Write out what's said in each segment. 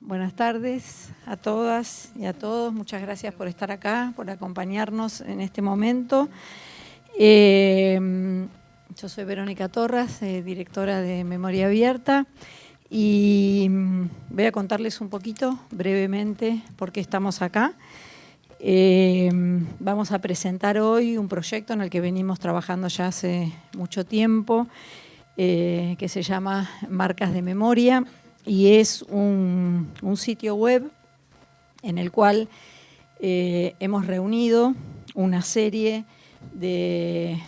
Buenas tardes a todas y a todos. Muchas gracias por estar acá, por acompañarnos en este momento. Yo soy Verónica Torras, directora de Memoria Abierta, y voy a contarles un poquito, brevemente, por qué estamos acá. Vamos a presentar hoy un proyecto en el que venimos trabajando ya hace mucho tiempo, que se llama Marcas de Memoria, y es un sitio web en el cual hemos reunido una serie de,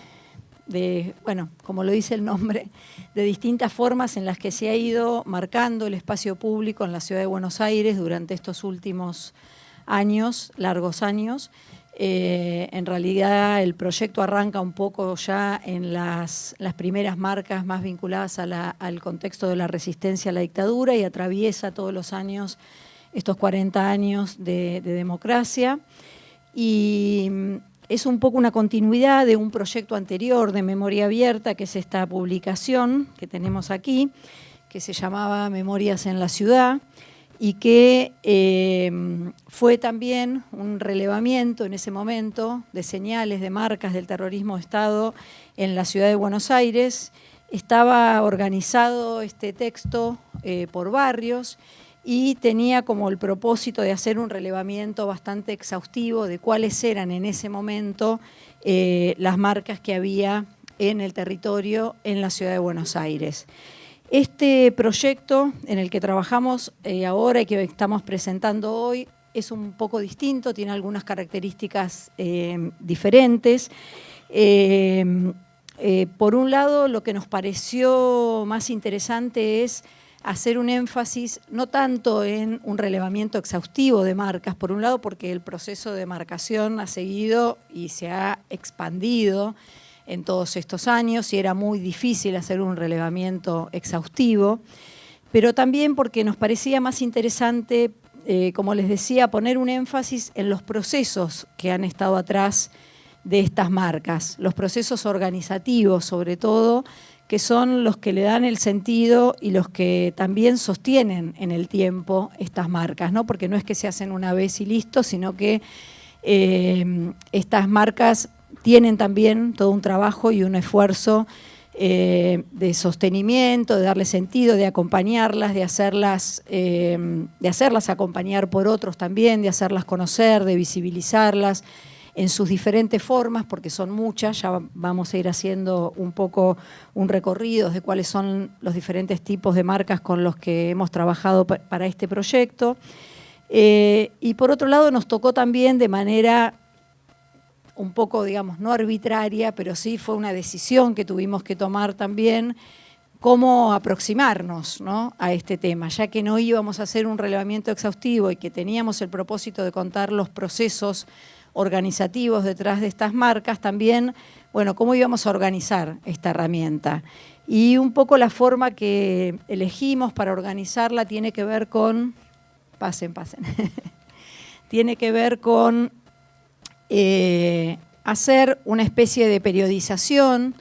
bueno, como lo dice el nombre, de distintas formas en las que se ha ido marcando el espacio público en la ciudad de Buenos Aires durante estos últimos años, largos años. En realidad el proyecto arranca un poco ya en las primeras marcas más vinculadas al contexto de la resistencia a la dictadura y atraviesa todos los años estos 40 años de democracia. Y es un poco una continuidad de un proyecto anterior de Memoria Abierta, que es esta publicación que tenemos aquí, que se llamaba Memorias en la Ciudad, y que fue también un relevamiento en ese momento de señales, de marcas del terrorismo de Estado en la ciudad de Buenos Aires. Estaba organizado este texto por barrios y tenía como el propósito de hacer un relevamiento bastante exhaustivo de cuáles eran en ese momento las marcas que había en el territorio en la ciudad de Buenos Aires. Este proyecto en el que trabajamos ahora y que estamos presentando hoy es un poco distinto, tiene algunas características diferentes. Por un lado, lo que nos pareció más interesante es hacer un énfasis no tanto en un relevamiento exhaustivo de marcas, por un lado porque el proceso de marcación ha seguido y se ha expandido en todos estos años y era muy difícil hacer un relevamiento exhaustivo, pero también porque nos parecía más interesante, como les decía, poner un énfasis en los procesos que han estado atrás de estas marcas, los procesos organizativos sobre todo, que son los que le dan el sentido y los que también sostienen en el tiempo estas marcas, ¿no? Porque no es que se hacen una vez y listo, sino que estas marcas tienen también todo un trabajo y un esfuerzo de sostenimiento, de darle sentido, de acompañarlas, de hacerlas acompañar por otros también, de hacerlas conocer, de visibilizarlas en sus diferentes formas, porque son muchas. Ya vamos a ir haciendo un poco un recorrido de cuáles son los diferentes tipos de marcas con los que hemos trabajado para este proyecto. Y por otro lado nos tocó también de manera un poco, digamos, no arbitraria, pero sí fue una decisión que tuvimos que tomar también, cómo aproximarnos, ¿no?, a este tema, ya que no íbamos a hacer un relevamiento exhaustivo y que teníamos el propósito de contar los procesos organizativos detrás de estas marcas, también, bueno, cómo íbamos a organizar esta herramienta. Y un poco la forma que elegimos para organizarla tiene que ver con, pasen, tiene que ver con hacer una especie de periodización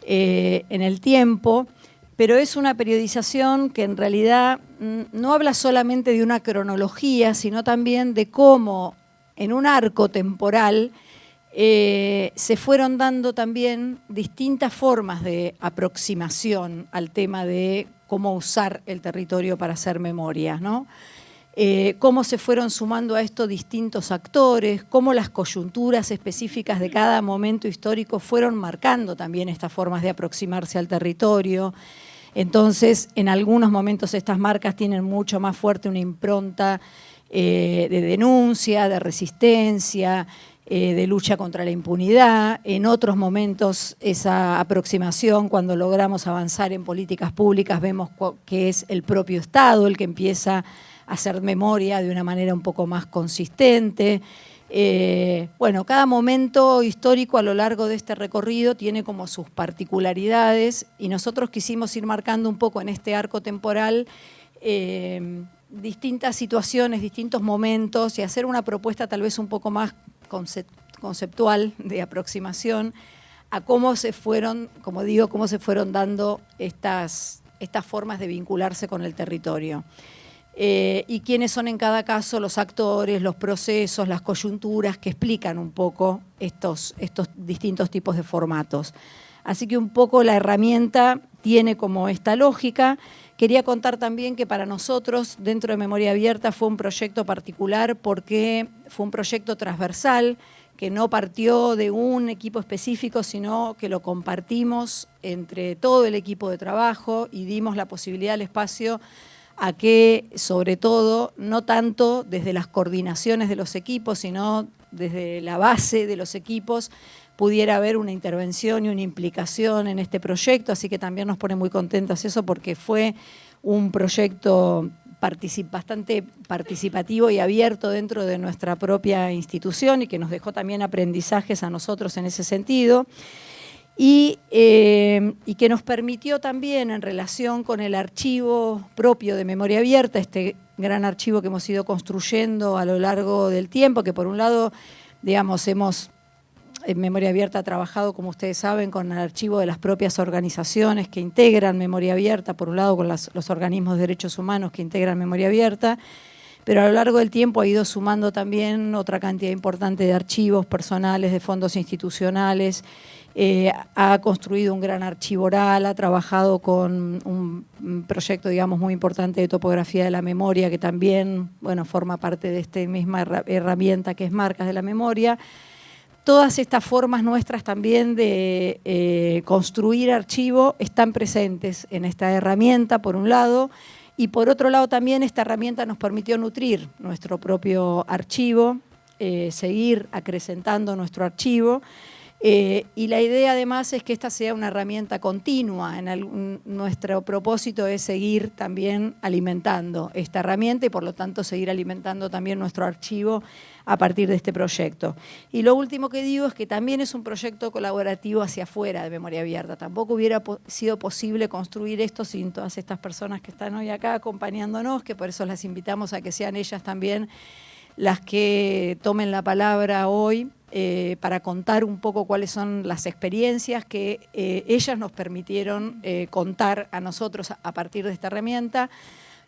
en el tiempo, pero es una periodización que en realidad no habla solamente de una cronología, sino también de cómo en un arco temporal se fueron dando también distintas formas de aproximación al tema de cómo usar el territorio para hacer memoria, ¿no? Cómo se fueron sumando a esto distintos actores, cómo las coyunturas específicas de cada momento histórico fueron marcando también estas formas de aproximarse al territorio. Entonces, en algunos momentos estas marcas tienen mucho más fuerte una impronta de denuncia, de resistencia, de lucha contra la impunidad. En otros momentos esa aproximación, cuando logramos avanzar en políticas públicas, vemos que es el propio Estado el que empieza hacer memoria de una manera un poco más consistente. Bueno, cada momento histórico a lo largo de este recorrido tiene como sus particularidades y nosotros quisimos ir marcando un poco en este arco temporal distintas situaciones, distintos momentos y hacer una propuesta tal vez un poco más conceptual de aproximación a cómo se fueron, como digo, cómo se fueron dando estas formas de vincularse con el territorio. y quiénes son en cada caso los actores, los procesos, las coyunturas que explican un poco estos distintos tipos de formatos. Así que un poco la herramienta tiene como esta lógica. Quería contar también que para nosotros, dentro de Memoria Abierta, fue un proyecto particular porque fue un proyecto transversal, que no partió de un equipo específico, sino que lo compartimos entre todo el equipo de trabajo y dimos la posibilidad al espacio a que, sobre todo, no tanto desde las coordinaciones de los equipos, sino desde la base de los equipos, pudiera haber una intervención y una implicación en este proyecto, así que también nos pone muy contentas eso porque fue un proyecto bastante participativo y abierto dentro de nuestra propia institución y que nos dejó también aprendizajes a nosotros en ese sentido. Y que nos permitió también, en relación con el archivo propio de Memoria Abierta, este gran archivo que hemos ido construyendo a lo largo del tiempo, que por un lado, digamos, en Memoria Abierta ha trabajado, como ustedes saben, con el archivo de las propias organizaciones que integran Memoria Abierta, por un lado con los organismos de derechos humanos que integran Memoria Abierta, pero a lo largo del tiempo ha ido sumando también otra cantidad importante de archivos personales, de fondos institucionales, ha construido un gran archivo oral, ha trabajado con un proyecto, digamos, muy importante de topografía de la memoria, que también, bueno, forma parte de esta misma herramienta que es Marcas de la Memoria. Todas estas formas nuestras también de construir archivo están presentes en esta herramienta, por un lado, y por otro lado también esta herramienta nos permitió nutrir nuestro propio archivo, seguir acrecentando nuestro archivo, y la idea además es que esta sea una herramienta continua. Nuestro propósito es seguir también alimentando esta herramienta y por lo tanto seguir alimentando también nuestro archivo a partir de este proyecto. Y lo último que digo es que también es un proyecto colaborativo hacia afuera de Memoria Abierta. Tampoco hubiera sido posible construir esto sin todas estas personas que están hoy acá acompañándonos, que por eso las invitamos a que sean ellas también las que tomen la palabra hoy para contar un poco cuáles son las experiencias que ellas nos permitieron contar a nosotros a partir de esta herramienta,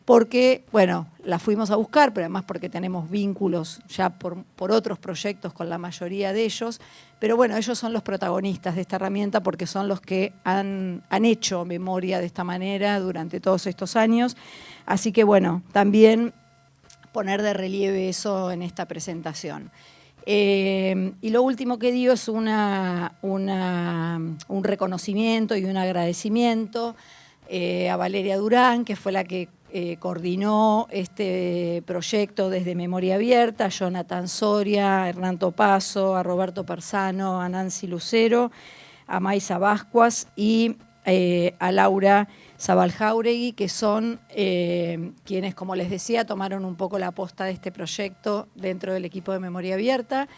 porque, bueno, la fuimos a buscar, pero además porque tenemos vínculos ya por otros proyectos con la mayoría de ellos, pero bueno, ellos son los protagonistas de esta herramienta porque son los que han hecho memoria de esta manera durante todos estos años, así que bueno, también poner de relieve eso en esta presentación. Y lo último que digo es un reconocimiento y un agradecimiento a Valeria Durán, que fue la que coordinó este proyecto desde Memoria Abierta, a Jonathan Soria, a Hernán Topazo, a Roberto Persano, a Nancy Lucero, a Maisa Bascuas y a Laura Zabaljauregui, que son quienes, como les decía, tomaron un poco la posta de este proyecto dentro del equipo de Memoria Abierta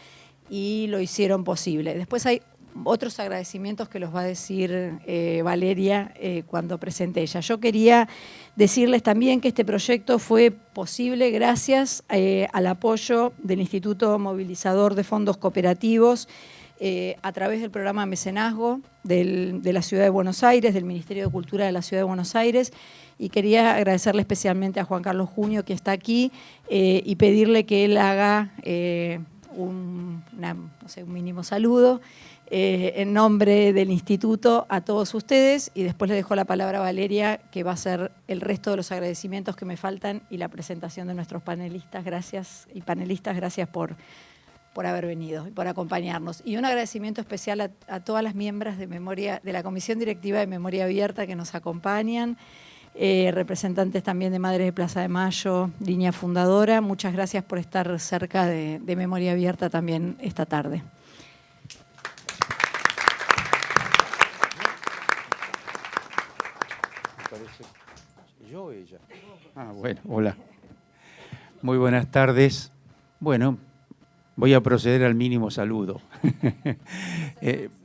y lo hicieron posible. Después hay otros agradecimientos que los va a decir Valeria cuando presente ella. Yo quería decirles también que este proyecto fue posible gracias al apoyo del Instituto Movilizador de Fondos Cooperativos, a través del programa Mecenazgo de la Ciudad de Buenos Aires, del Ministerio de Cultura de la Ciudad de Buenos Aires, y quería agradecerle especialmente a Juan Carlos Junio, que está aquí, y pedirle que él haga un mínimo saludo en nombre del Instituto a todos ustedes, y después le dejo la palabra a Valeria, que va a hacer el resto de los agradecimientos que me faltan y la presentación de nuestros panelistas. Gracias, y panelistas, gracias por haber venido y por acompañarnos. Y un agradecimiento especial a todas las miembros de la Comisión Directiva de Memoria Abierta que nos acompañan, representantes también de Madres de Plaza de Mayo, línea fundadora. Muchas gracias por estar cerca de Memoria Abierta también esta tarde. ¿Yo o ella? Bueno, hola. Muy buenas tardes. Bueno, voy a proceder al mínimo saludo.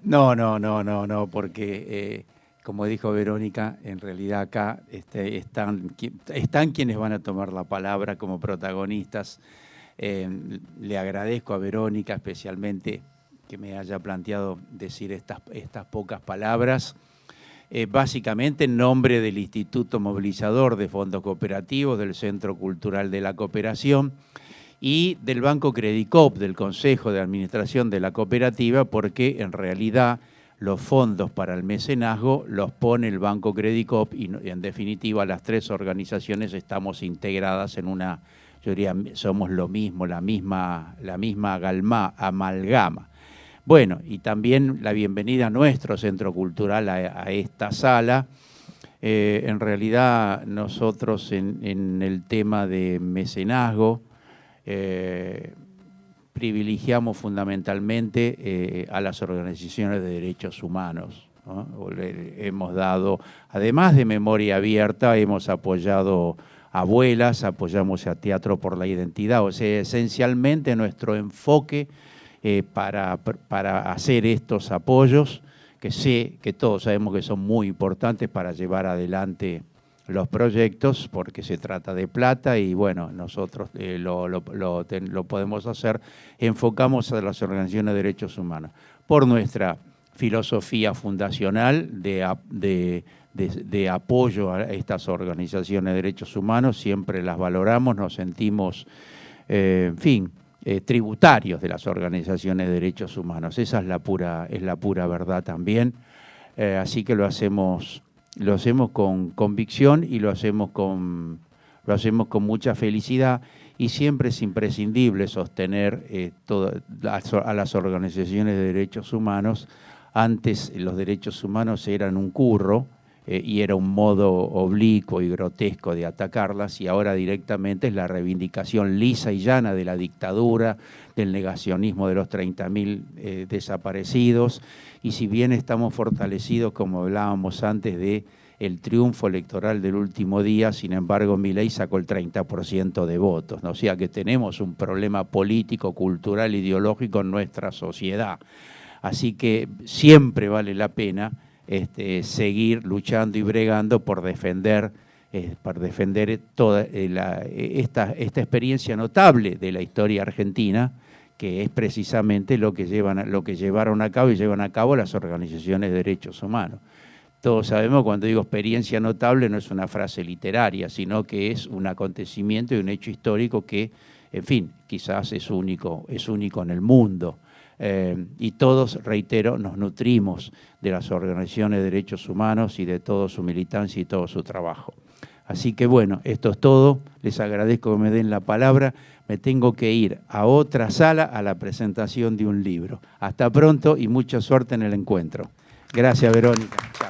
No, porque como dijo Verónica, en realidad acá están quienes van a tomar la palabra como protagonistas. Le agradezco a Verónica especialmente que me haya planteado decir estas pocas palabras. básicamente en nombre del Instituto Movilizador de Fondos Cooperativos, del Centro Cultural de la Cooperación y del Banco Credicop, del Consejo de Administración de la Cooperativa, porque en realidad los fondos para el mecenazgo los pone el Banco Credicop y en definitiva las tres organizaciones estamos integradas en una, yo diría, somos lo mismo, la misma amalgama. Bueno, y también la bienvenida a nuestro Centro Cultural, a esta sala. En realidad nosotros en el tema de mecenazgo privilegiamos fundamentalmente a las organizaciones de derechos humanos, ¿no? Hemos dado, además de Memoria Abierta, hemos apoyado a abuelas, apoyamos a Teatro por la Identidad, o sea, esencialmente nuestro enfoque para hacer estos apoyos, que sé que todos sabemos que son muy importantes para llevar adelante los proyectos, porque se trata de plata y bueno, nosotros lo podemos hacer, enfocamos a las organizaciones de derechos humanos. Por nuestra filosofía fundacional de apoyo a estas organizaciones de derechos humanos, siempre las valoramos, nos sentimos, en fin, tributarios de las organizaciones de derechos humanos. Esa es la pura verdad también. Así que lo hacemos con convicción y lo hacemos con mucha felicidad, y siempre es imprescindible sostener a las organizaciones de derechos humanos. Antes los derechos humanos eran un curro y era un modo oblicuo y grotesco de atacarlas, y ahora directamente es la reivindicación lisa y llana de la dictadura, del negacionismo de los 30.000 desaparecidos, y si bien estamos fortalecidos, como hablábamos antes, de el triunfo electoral del último día, sin embargo Milei sacó el 30% de votos, ¿no? O sea que tenemos un problema político, cultural, ideológico en nuestra sociedad. Así que siempre vale la pena seguir luchando y bregando por defender toda esta experiencia notable de la historia argentina, que es precisamente lo que llevaron a cabo y llevan a cabo las organizaciones de derechos humanos. Todos sabemos, cuando digo experiencia notable, no es una frase literaria, sino que es un acontecimiento y un hecho histórico que, en fin, quizás es único en el mundo. Y todos, reitero, nos nutrimos de las organizaciones de derechos humanos y de toda su militancia y todo su trabajo. Así que bueno, esto es todo. Les agradezco que me den la palabra. Me tengo que ir a otra sala a la presentación de un libro. Hasta pronto y mucha suerte en el encuentro. Gracias, Verónica. Chao.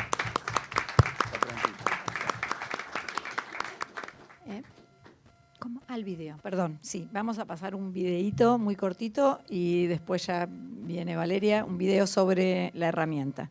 Al video, perdón, sí, vamos a pasar un videíto muy cortito y después ya viene Valeria, un video sobre la herramienta.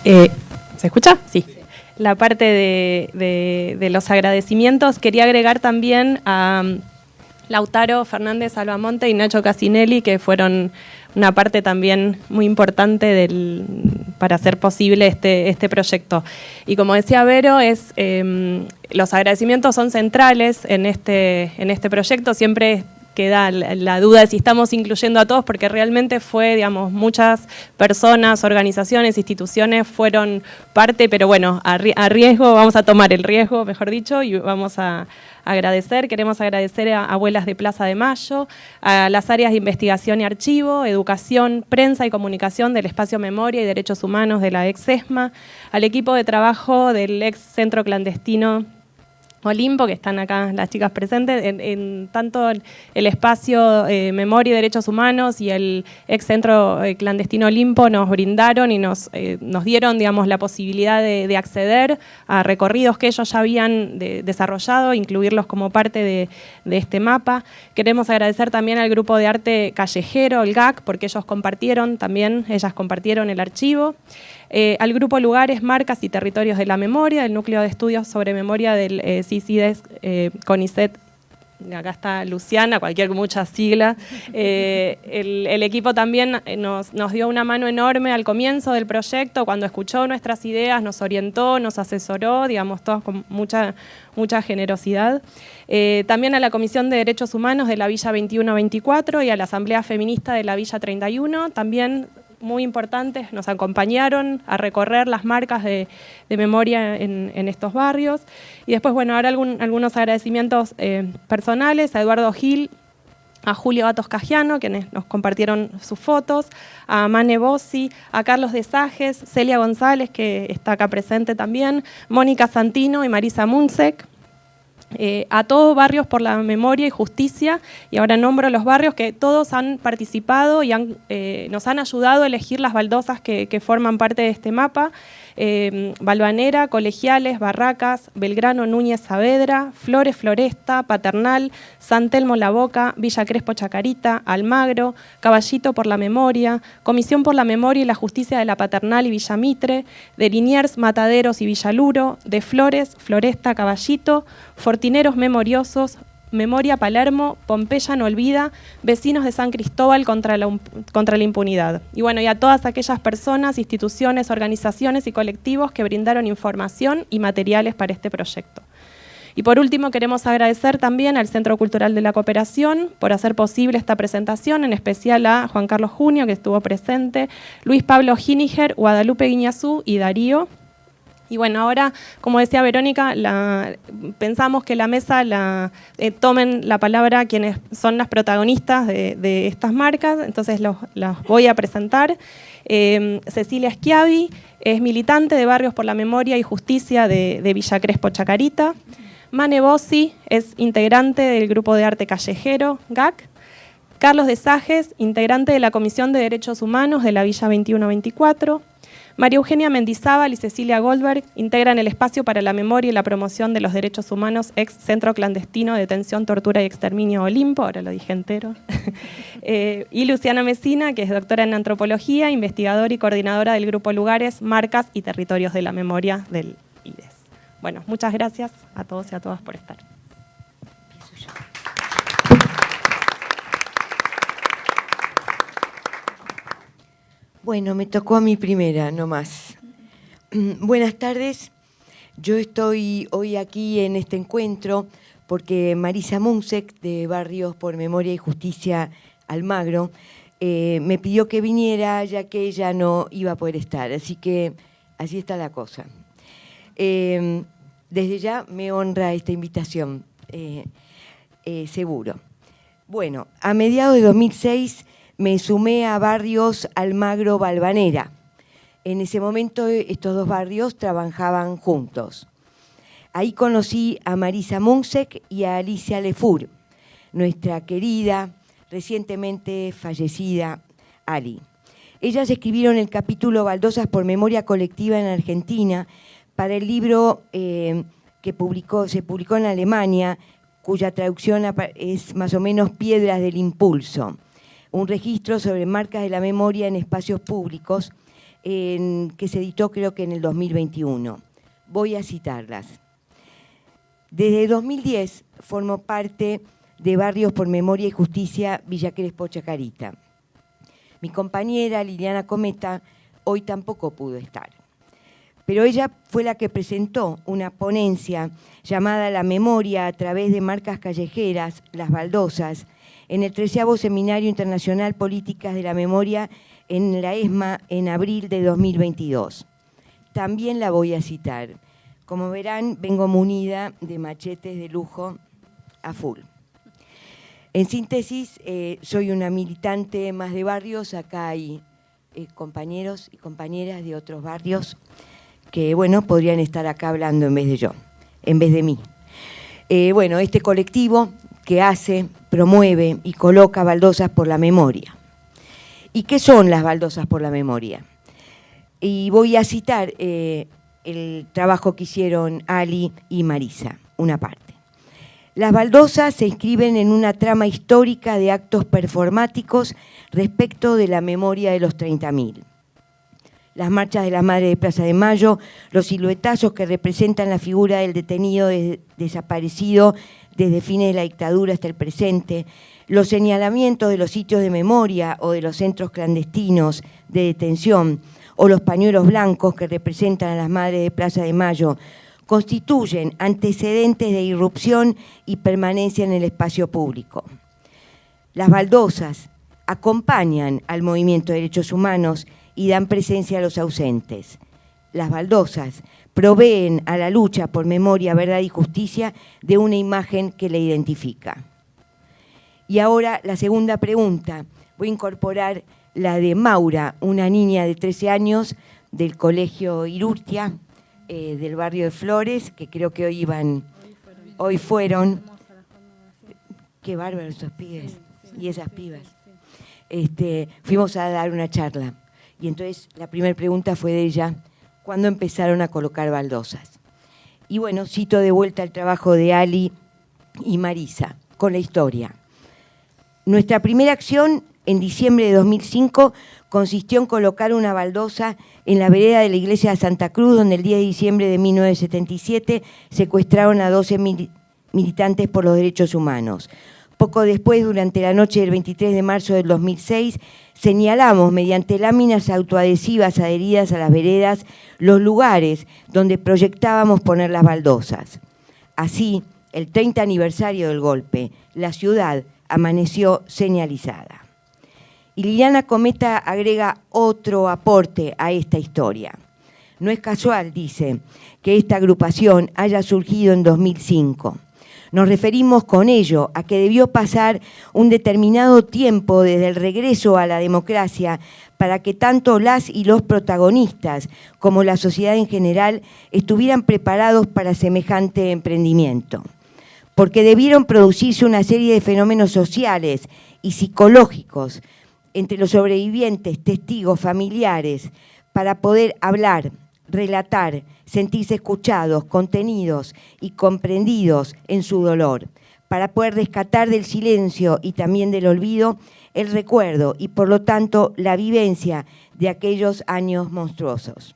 ¿Se escucha? Sí. La parte de los agradecimientos, quería agregar también a Lautaro Fernández Albamonte y Nacho Casinelli, que fueron una parte también muy importante para hacer posible este proyecto. Y como decía Vero, los agradecimientos son centrales en este proyecto. Siempre queda la duda de si estamos incluyendo a todos, porque realmente fue, digamos, muchas personas, organizaciones, instituciones fueron parte, pero bueno, a riesgo, vamos a tomar el riesgo, mejor dicho, y vamos a agradecer. Queremos agradecer a Abuelas de Plaza de Mayo, a las áreas de investigación y archivo, educación, prensa y comunicación del Espacio Memoria y Derechos Humanos de la ex-ESMA, al equipo de trabajo del ex Centro Clandestino Olimpo, que están acá las chicas presentes, en tanto el espacio Memoria y Derechos Humanos y el ex Centro Clandestino Olimpo nos brindaron y nos dieron, digamos, la posibilidad de acceder a recorridos que ellos ya habían desarrollado, incluirlos como parte de este mapa. Queremos agradecer también al Grupo de Arte Callejero, el GAC, porque ellas compartieron el archivo. Al Grupo Lugares, Marcas y Territorios de la Memoria, el Núcleo de Estudios sobre Memoria del CICIDES, CONICET. Acá está Luciana, muchas siglas. El equipo también nos dio una mano enorme al comienzo del proyecto, cuando escuchó nuestras ideas, nos orientó, nos asesoró, digamos, todos con mucha generosidad. También a la Comisión de Derechos Humanos de la Villa 21-24 y a la Asamblea Feminista de la Villa 31, también muy importantes, nos acompañaron a recorrer las marcas de memoria en estos barrios. Y después, bueno, ahora algunos agradecimientos personales a Eduardo Gil, a Julio Atos Cajiano, quienes nos compartieron sus fotos, a Mane Bossi, a Carlos de Sajes, Celia González, que está acá presente también, Mónica Santino y Marisa Munsek. A todos Barrios por la Memoria y Justicia, y ahora nombro los barrios que todos han participado y nos han ayudado a elegir las baldosas que forman parte de este mapa. Balvanera, Colegiales, Barracas, Belgrano, Núñez Saavedra, Flores Floresta, Paternal, San Telmo La Boca, Villa Crespo Chacarita, Almagro, Caballito por la Memoria, Comisión por la Memoria y la Justicia de la Paternal y Villa Mitre, de Liniers, Mataderos y Villaluro, de Flores, Floresta, Caballito, Fortineros Memoriosos, Memoria Palermo, Pompeya no olvida, Vecinos de San Cristóbal contra la impunidad. Y bueno, y a todas aquellas personas, instituciones, organizaciones y colectivos que brindaron información y materiales para este proyecto. Y por último, queremos agradecer también al Centro Cultural de la Cooperación por hacer posible esta presentación, en especial a Juan Carlos Junio, que estuvo presente, Luis Pablo Giniger, Guadalupe Guiñazú y Darío. Y bueno, ahora, como decía Verónica, pensamos que la mesa tomen la palabra quienes son las protagonistas de estas marcas, entonces las voy a presentar. Cecilia Schiavi es militante de Barrios por la Memoria y Justicia de Villa Crespo Chacarita. Mane Bossi es integrante del Grupo de Arte Callejero, GAC. Carlos de Sajes, integrante de la Comisión de Derechos Humanos de la Villa 21-24. María Eugenia Mendizábal y Cecilia Goldberg integran el Espacio para la Memoria y la Promoción de los Derechos Humanos, ex Centro Clandestino de Detención, Tortura y Exterminio Olimpo, ahora lo dije entero. Y Luciana Mesina, que es doctora en Antropología, investigadora y coordinadora del Grupo Lugares, Marcas y Territorios de la Memoria del IDES. Bueno, muchas gracias a todos y a todas por estar. Bueno, me tocó a mí primera, no más. Buenas tardes. Yo estoy hoy aquí en este encuentro porque Marisa Munsek, de Barrios por Memoria y Justicia Almagro, me pidió que viniera ya que ella no iba a poder estar. Así que así está la cosa. Desde ya me honra esta invitación, seguro. Bueno, a mediados de 2006 me sumé a Barrios Almagro Balvanera. En ese momento estos dos barrios trabajaban juntos. Ahí conocí a Marisa Munsek y a Alicia Lefur, nuestra querida, recientemente fallecida Ali. Ellas escribieron el capítulo Baldosas por Memoria Colectiva en Argentina para el libro que se publicó en Alemania, cuya traducción es más o menos Piedras del Impulso, un registro sobre marcas de la memoria en espacios públicos que se editó creo que en el 2021. Voy a citarlas. Desde 2010 formó parte de Barrios por Memoria y Justicia Villa Crespo Chacarita. Mi compañera Liliana Cometa hoy tampoco pudo estar, pero ella fue la que presentó una ponencia llamada La Memoria a través de marcas callejeras, las baldosas, en el 13º Seminario Internacional Políticas de la Memoria en la ESMA en abril de 2022. También la voy a citar. Como verán, vengo munida de machetes de lujo a full. En síntesis, soy una militante más de barrios. Acá hay compañeros y compañeras de otros barrios que, bueno, podrían estar acá hablando en vez de yo, en vez de mí. Bueno, este colectivo que hace, promueve y coloca baldosas por la memoria. ¿Y qué son las baldosas por la memoria? Y voy a citar el trabajo que hicieron Ali y Marisa, una parte. Las baldosas se inscriben en una trama histórica de actos performáticos respecto de la memoria de los 30.000. Las marchas de las Madres de Plaza de Mayo, los siluetazos que representan la figura del detenido desaparecido desde fines de la dictadura hasta el presente, los señalamientos de los sitios de memoria o de los centros clandestinos de detención, o los pañuelos blancos que representan a las Madres de Plaza de Mayo, constituyen antecedentes de irrupción y permanencia en el espacio público. Las baldosas acompañan al movimiento de derechos humanos y dan presencia a los ausentes. Las baldosas proveen a la lucha por memoria, verdad y justicia de una imagen que le identifica. Y ahora la segunda pregunta. Voy a incorporar la de Maura, una niña de 13 años del Colegio Irurtia, del barrio de Flores, que creo que hoy fueron. Qué bárbaros esos pibes y esas pibas. Fuimos a dar una charla y entonces la primera pregunta fue de ella: ¿cuándo empezaron a colocar baldosas? Y bueno, cito de vuelta el trabajo de Ali y Marisa con la historia. Nuestra primera acción en diciembre de 2005 consistió en colocar una baldosa en la vereda de la iglesia de Santa Cruz, donde el 10 de diciembre de 1977 secuestraron a 12 militantes por los derechos humanos. Poco después, durante la noche del 23 de marzo del 2006, señalamos mediante láminas autoadhesivas adheridas a las veredas los lugares donde proyectábamos poner las baldosas. Así, el 30 aniversario del golpe, la ciudad amaneció señalizada. Y Liliana Cometa agrega otro aporte a esta historia. No es casual, dice, que esta agrupación haya surgido en 2005. Nos referimos con ello a que debió pasar un determinado tiempo desde el regreso a la democracia para que tanto las y los protagonistas como la sociedad en general estuvieran preparados para semejante emprendimiento. Porque debieron producirse una serie de fenómenos sociales y psicológicos entre los sobrevivientes, testigos, familiares, para poder hablar, relatar, sentirse escuchados, contenidos y comprendidos en su dolor, para poder rescatar del silencio y también del olvido el recuerdo y, por lo tanto, la vivencia de aquellos años monstruosos.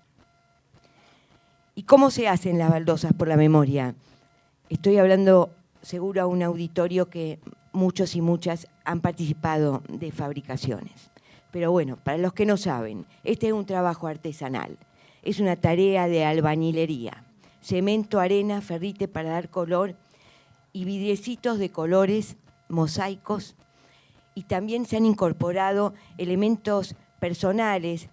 ¿Y cómo se hacen las baldosas por la memoria? Estoy hablando seguro a un auditorio que muchos y muchas han participado de fabricaciones. Pero bueno, para los que no saben, este es un trabajo artesanal. Es una tarea de albañilería. Cemento, arena, ferrite para dar color y vidriecitos de colores, mosaicos. Y también se han incorporado elementos personales,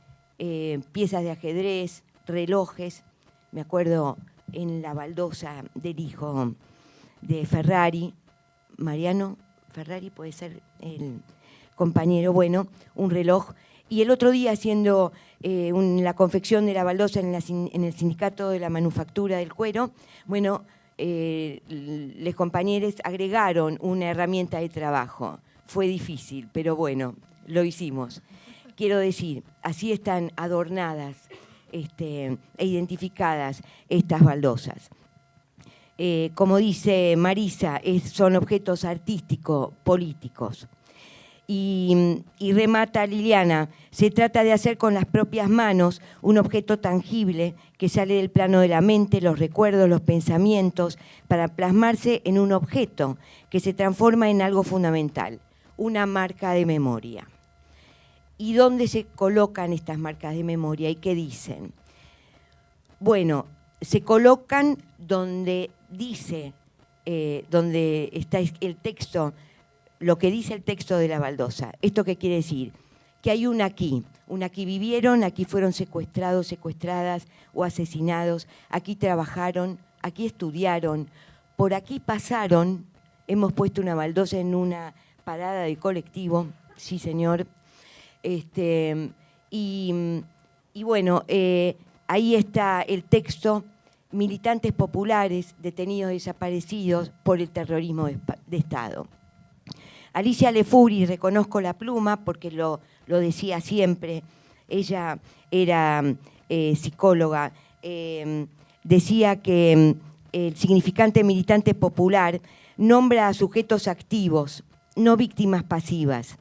piezas de ajedrez, relojes. Me acuerdo en la baldosa del hijo de Ferrari, Mariano Ferrari puede ser el compañero, bueno, un reloj. Y el otro día haciendo la confección de la baldosa en el Sindicato de la Manufactura del Cuero, bueno, los compañeros agregaron una herramienta de trabajo. Fue difícil, pero bueno, lo hicimos. Quiero decir, así están adornadas e identificadas estas baldosas. Como dice Marisa, son objetos artístico-políticos. Y remata Liliana, se trata de hacer con las propias manos un objeto tangible que sale del plano de la mente, los recuerdos, los pensamientos, para plasmarse en un objeto que se transforma en algo fundamental, una marca de memoria. ¿Y dónde se colocan estas marcas de memoria y qué dicen? Bueno, se colocan donde dice, donde está el texto, lo que dice el texto de la baldosa. ¿Esto qué quiere decir? Que hay un aquí vivieron, aquí fueron secuestrados, secuestradas o asesinados, aquí trabajaron, aquí estudiaron, por aquí pasaron, hemos puesto una baldosa en una parada de colectivo, sí señor, y bueno, ahí está el texto, militantes populares detenidos desaparecidos por el terrorismo de Estado. Alicia Lefuri, reconozco la pluma porque lo decía siempre, ella era psicóloga, decía que el significante militante popular nombra a sujetos activos, no víctimas pasivas,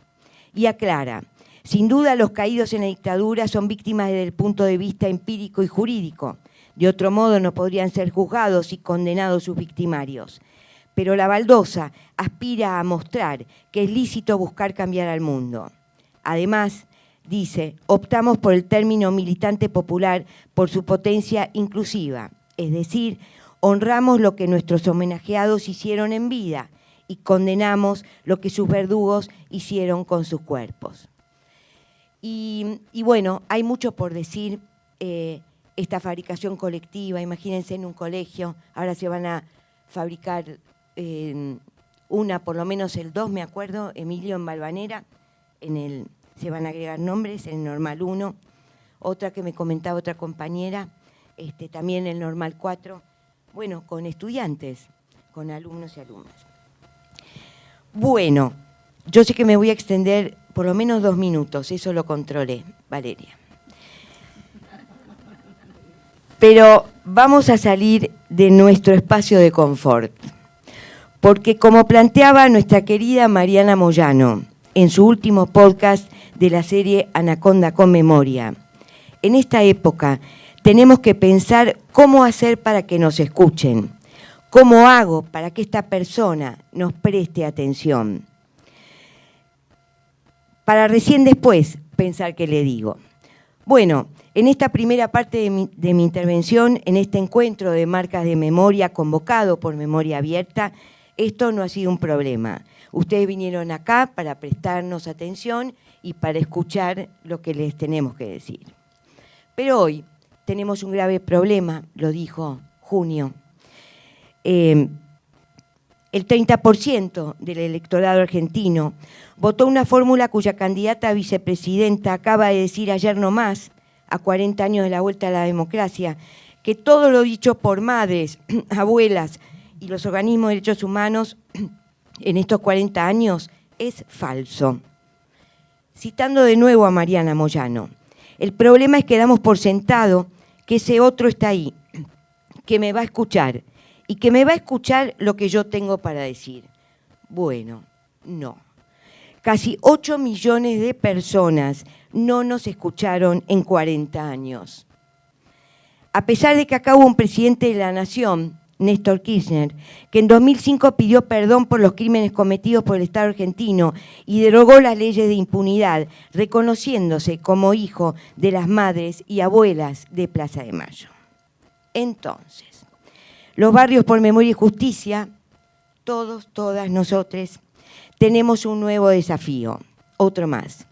y aclara, sin duda los caídos en la dictadura son víctimas desde el punto de vista empírico y jurídico, de otro modo no podrían ser juzgados y condenados sus victimarios. Pero la baldosa aspira a mostrar que es lícito buscar cambiar al mundo. Además, dice, optamos por el término militante popular por su potencia inclusiva, es decir, honramos lo que nuestros homenajeados hicieron en vida y condenamos lo que sus verdugos hicieron con sus cuerpos. Y bueno, hay mucho por decir, esta fabricación colectiva, imagínense en un colegio, ahora se van a fabricar una, por lo menos el 2, me acuerdo, Emilio en Valvanera, se van a agregar nombres, en el normal 1, otra que me comentaba otra compañera, también el normal 4, bueno, con estudiantes, con alumnos y alumnas. Bueno, yo sé que me voy a extender por lo menos 2 minutos, eso lo controlé, Valeria. Pero vamos a salir de nuestro espacio de confort. Porque como planteaba nuestra querida Mariana Moyano en su último podcast de la serie Anaconda con Memoria, en esta época tenemos que pensar cómo hacer para que nos escuchen, cómo hago para que esta persona nos preste atención, para recién después pensar qué le digo. Bueno, en esta primera parte de mi intervención, en este encuentro de marcas de memoria convocado por Memoria Abierta, esto no ha sido un problema. Ustedes vinieron acá para prestarnos atención y para escuchar lo que les tenemos que decir. Pero hoy tenemos un grave problema, lo dijo Junio. El 30% del electorado argentino votó una fórmula cuya candidata a vicepresidenta acaba de decir ayer nomás, a 40 años de la vuelta a la democracia, que todo lo dicho por madres, abuelas y los organismos de derechos humanos en estos 40 años es falso. Citando de nuevo a Mariana Moyano, el problema es que damos por sentado que ese otro está ahí, que me va a escuchar y que me va a escuchar lo que yo tengo para decir. Bueno, no. Casi 8 millones de personas no nos escucharon en 40 años. A pesar de que acá hubo un presidente de la Nación, Néstor Kirchner, que en 2005 pidió perdón por los crímenes cometidos por el Estado argentino y derogó las leyes de impunidad, reconociéndose como hijo de las madres y abuelas de Plaza de Mayo. Entonces, los barrios por Memoria y Justicia, todos, todas nosotros, tenemos un nuevo desafío, otro más.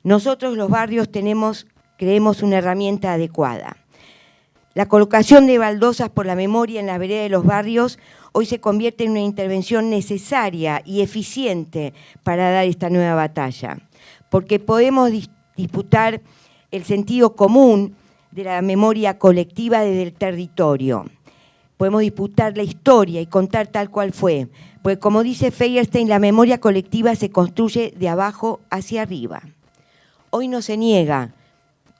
Nosotros los barrios creemos una herramienta adecuada. La colocación de baldosas por la memoria en la vereda de los barrios hoy se convierte en una intervención necesaria y eficiente para dar esta nueva batalla, porque podemos disputar el sentido común de la memoria colectiva desde el territorio. Podemos disputar la historia y contar tal cual fue, porque como dice Feierstein, la memoria colectiva se construye de abajo hacia arriba. Hoy no se niega,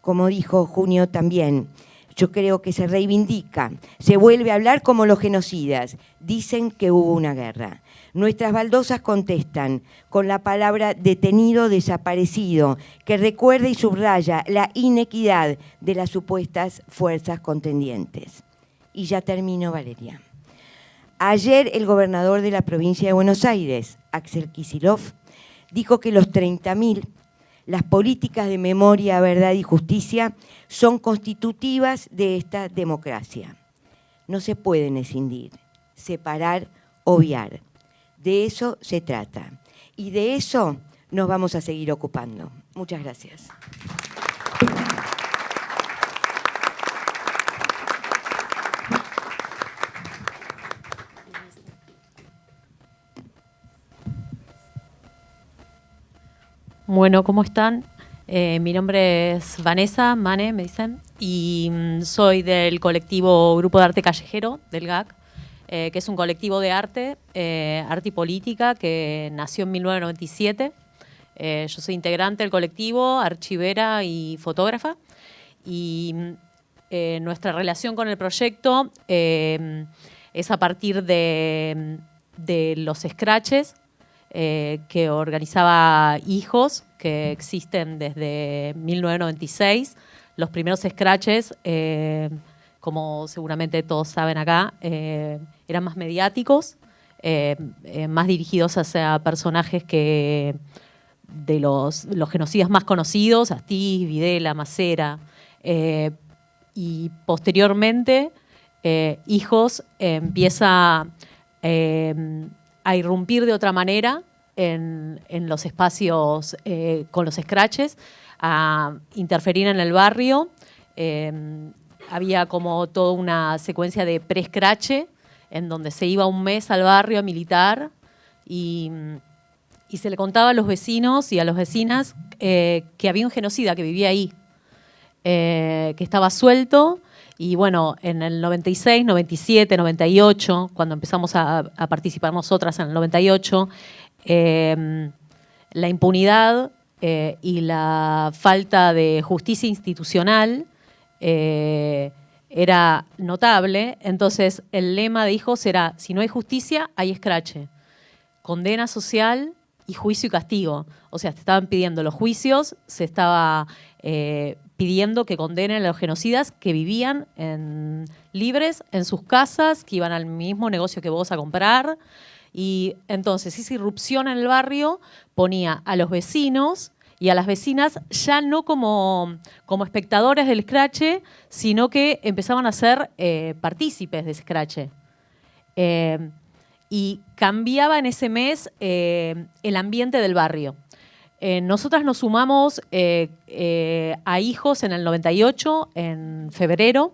como dijo Junio también, Yo creo que se reivindica, se vuelve a hablar como los genocidas. Dicen que hubo una guerra. Nuestras baldosas contestan con la palabra detenido, desaparecido, que recuerda y subraya la inequidad de las supuestas fuerzas contendientes. Y ya termino, Valeria. Ayer el gobernador de la provincia de Buenos Aires, Axel Kicillof, dijo que los 30.000, las políticas de memoria, verdad y justicia, son constitutivas de esta democracia. No se pueden escindir, separar, obviar. De eso se trata. Y de eso nos vamos a seguir ocupando. Muchas gracias. Bueno, ¿cómo están? Mi nombre es Vanessa, Mane, me dicen, y soy del colectivo Grupo de Arte Callejero, del GAC, que es un colectivo de arte, arte y política, que nació en 1997. Yo soy integrante del colectivo, archivera y fotógrafa, y nuestra relación con el proyecto es a partir de los scratches que organizaba Hijos, que existen desde 1996. Los primeros scratches, como seguramente todos saben acá, eran más mediáticos, más dirigidos hacia personajes que de los genocidas más conocidos, Astiz, Videla, Macera, y posteriormente Hijos empieza a irrumpir de otra manera en los espacios con los scratches, a interferir en el barrio. Había como toda una secuencia de pre-scratche en donde se iba un mes al barrio a militar y se le contaba a los vecinos y a las vecinas que había un genocida que vivía ahí, que estaba suelto. Y bueno, en el 96, 97, 98, cuando empezamos a participar nosotras en el 98, la impunidad y la falta de justicia institucional era notable. Entonces, el lema de Hijos era: si no hay justicia, hay escrache. Condena social y juicio y castigo. O sea, se estaban pidiendo los juicios, se estaba pidiendo que condenen a los genocidas que vivían libres en sus casas, que iban al mismo negocio que vos a comprar. Y entonces esa irrupción en el barrio ponía a los vecinos y a las vecinas ya no como espectadores del scratche, sino que empezaban a ser partícipes de ese scratche. Y cambiaba en ese mes el ambiente del barrio. Nosotras nos sumamos a Hijos en el 98, en febrero,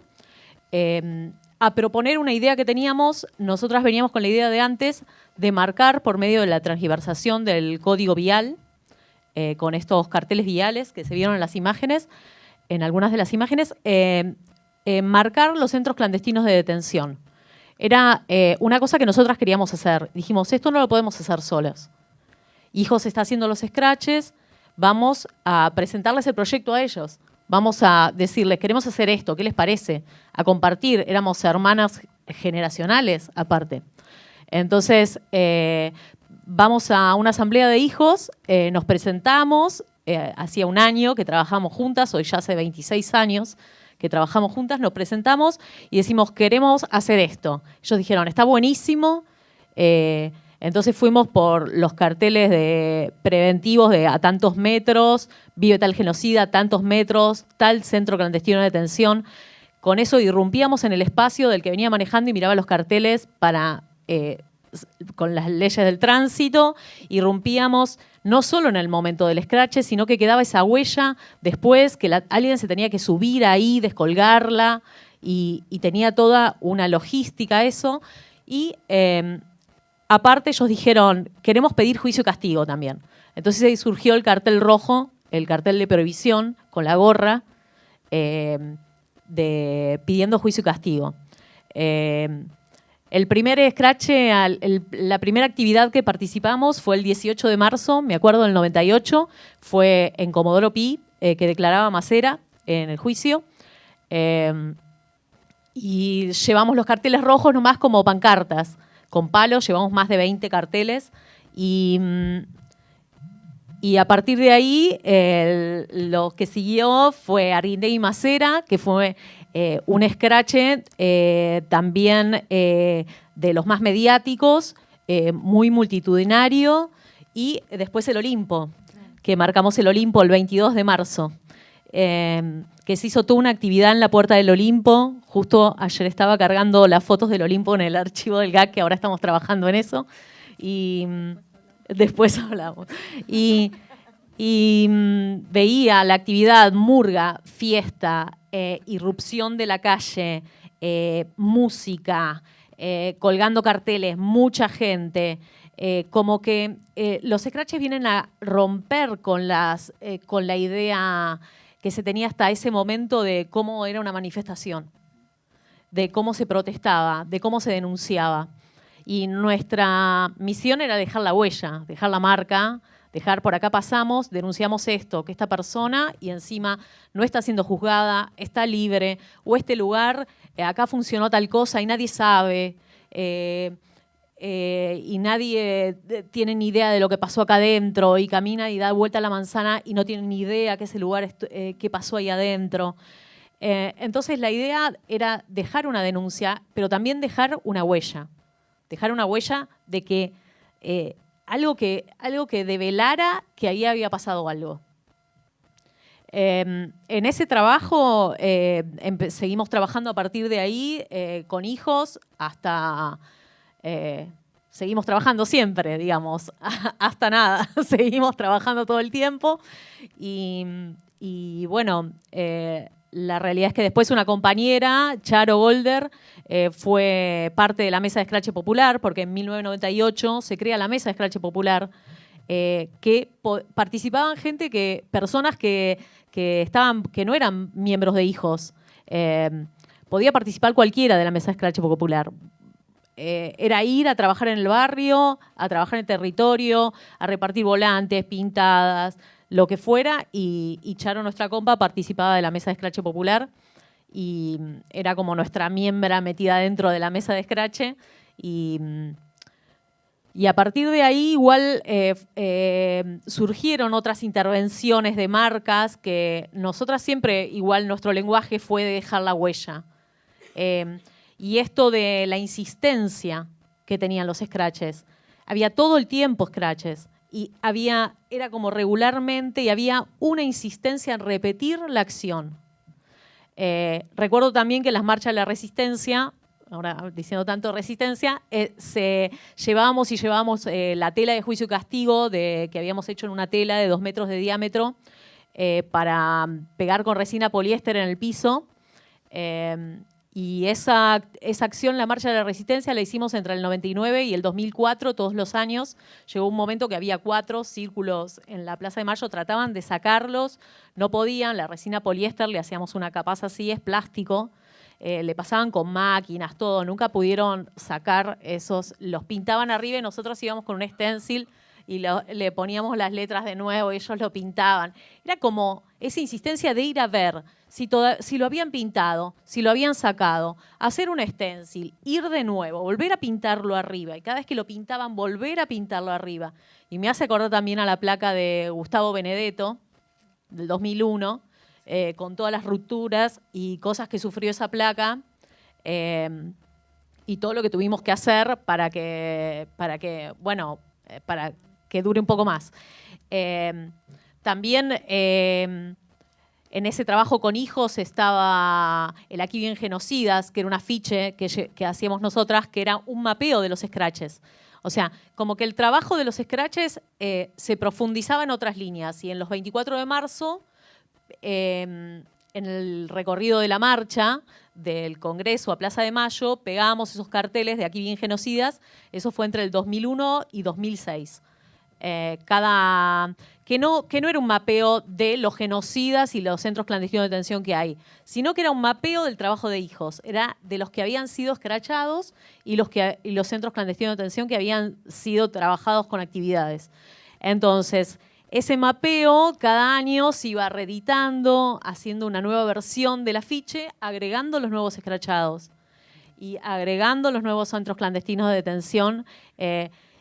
a proponer una idea que teníamos. Nosotras veníamos con la idea de antes de marcar por medio de la transgiversación del código vial, con estos carteles viales que se vieron en las imágenes, en algunas de las imágenes, marcar los centros clandestinos de detención. Era una cosa que nosotras queríamos hacer. Dijimos, esto no lo podemos hacer solas. Hijos está haciendo los scratches, vamos a presentarles el proyecto a ellos. Vamos a decirles, queremos hacer esto, ¿qué les parece? A compartir, éramos hermanas generacionales aparte. Entonces, vamos a una asamblea de Hijos, nos presentamos, hacía un año que trabajamos juntas, hoy ya hace 26 años que trabajamos juntas, nos presentamos y decimos, queremos hacer esto. Ellos dijeron, está buenísimo. Entonces fuimos por los carteles preventivos de a tantos metros, vive tal genocida, a tantos metros, tal centro clandestino de detención. Con eso irrumpíamos en el espacio del que venía manejando y miraba los carteles con las leyes del tránsito. Irrumpíamos no solo en el momento del scratch, sino que quedaba esa huella después, que alguien se tenía que subir ahí, descolgarla, y tenía toda una logística eso. Y aparte ellos dijeron, queremos pedir juicio y castigo también. Entonces ahí surgió el cartel rojo, el cartel de prohibición, con la gorra, pidiendo juicio y castigo. El primer scratch, la primera actividad que participamos fue el 18 de marzo, me acuerdo, del 98, fue en Comodoro Pi, que declaraba Macera en el juicio. y llevamos los carteles rojos nomás como pancartas. Con palos llevamos más de 20 carteles y a partir de ahí lo que siguió fue Arguindegui Macera, que fue un scratch también de los más mediáticos, muy multitudinario, y después el Olimpo, que marcamos el Olimpo el 22 de marzo, que se hizo toda una actividad en la Puerta del Olimpo. Justo ayer estaba cargando las fotos del Olimpo en el archivo del GAC, que ahora estamos trabajando en eso, y después hablamos. Y veía la actividad, murga, fiesta, irrupción de la calle, música, colgando carteles, mucha gente, como que los scratches vienen a romper con la idea que se tenía hasta ese momento de cómo era una manifestación, de cómo se protestaba, de cómo se denunciaba. Y nuestra misión era dejar la huella, dejar la marca, dejar por acá pasamos, denunciamos esto, que esta persona y encima no está siendo juzgada, está libre, o este lugar, acá funcionó tal cosa y nadie sabe, y nadie tiene ni idea de lo que pasó acá adentro, y camina y da vuelta a la manzana y no tiene ni idea que ese lugar, qué pasó ahí adentro. Entonces la idea era dejar una denuncia, pero también dejar una huella de que algo que develara que ahí había pasado algo. En ese trabajo seguimos trabajando a partir de ahí con hijos hasta... seguimos trabajando siempre, digamos, hasta nada. Seguimos trabajando todo el tiempo y bueno, la realidad es que después una compañera, Charo Golder, fue parte de la Mesa de Scratch Popular, porque en 1998 se crea la Mesa de Scratch Popular, que participaban personas que no eran miembros de hijos. Podía participar cualquiera de la Mesa de Scratch Popular. Era ir a trabajar en el barrio, a trabajar en el territorio, a repartir volantes, pintadas, lo que fuera, y Charo, nuestra compa, participaba de la Mesa de Scratch Popular y era como nuestra miembra metida dentro de la mesa de Scratch, y a partir de ahí igual surgieron otras intervenciones de marcas que nosotras siempre, igual nuestro lenguaje fue de dejar la huella. Y esto de la insistencia que tenían los scratches. Había todo el tiempo scratches y era como regularmente y había una insistencia en repetir la acción. Recuerdo también que en las marchas de la resistencia, ahora diciendo tanto resistencia, llevábamos la tela de juicio y castigo que habíamos hecho en una tela de 2 metros de diámetro para pegar con resina poliéster en el piso. Y esa acción, la Marcha de la Resistencia, la hicimos entre el 99 y el 2004, todos los años. Llegó un momento que había 4 círculos en la Plaza de Mayo, trataban de sacarlos, no podían, la resina poliéster, le hacíamos una capaz así, es plástico, le pasaban con máquinas, todo, nunca pudieron sacar esos, los pintaban arriba y nosotros íbamos con un stencil y le poníamos las letras de nuevo y ellos lo pintaban. Era como esa insistencia de ir a ver si lo habían pintado, si lo habían sacado, hacer un stencil, ir de nuevo, volver a pintarlo arriba. Y cada vez que lo pintaban, volver a pintarlo arriba. Y me hace acordar también a la placa de Gustavo Benedetto, del 2001, con todas las rupturas y cosas que sufrió esa placa. Y todo lo que tuvimos que hacer para que dure un poco más. También en ese trabajo con hijos estaba el Aquí Bien Genocidas, que era un afiche que hacíamos nosotras, que era un mapeo de los scratches. O sea, como que el trabajo de los scratches se profundizaba en otras líneas. Y en los 24 de marzo, en el recorrido de la marcha del Congreso a Plaza de Mayo, pegábamos esos carteles de Aquí Bien Genocidas. Eso fue entre el 2001 y 2006. Que no era un mapeo de los genocidas y los centros clandestinos de detención que hay, sino que era un mapeo del trabajo de hijos. Era de los que habían sido escrachados y los centros clandestinos de detención que habían sido trabajados con actividades. Entonces, ese mapeo cada año se iba reeditando, haciendo una nueva versión del afiche, agregando los nuevos escrachados y agregando los nuevos centros clandestinos de detención.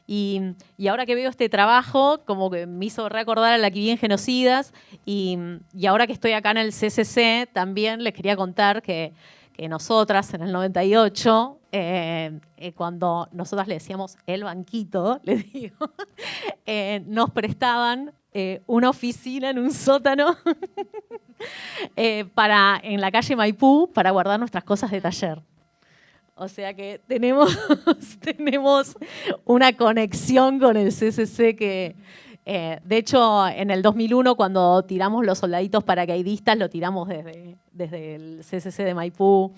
Y ahora que veo este trabajo, como que me hizo recordar a la que vi en Genocidas, y ahora que estoy acá en el CCC, también les quería contar que nosotras en el 98, cuando nosotras le decíamos el banquito, les digo, nos prestaban una oficina en un sótano en la calle Maipú para guardar nuestras cosas de taller. O sea que tenemos una conexión con el CCC que, de hecho, en el 2001, cuando tiramos los soldaditos paracaidistas, lo tiramos desde el CCC de Maipú.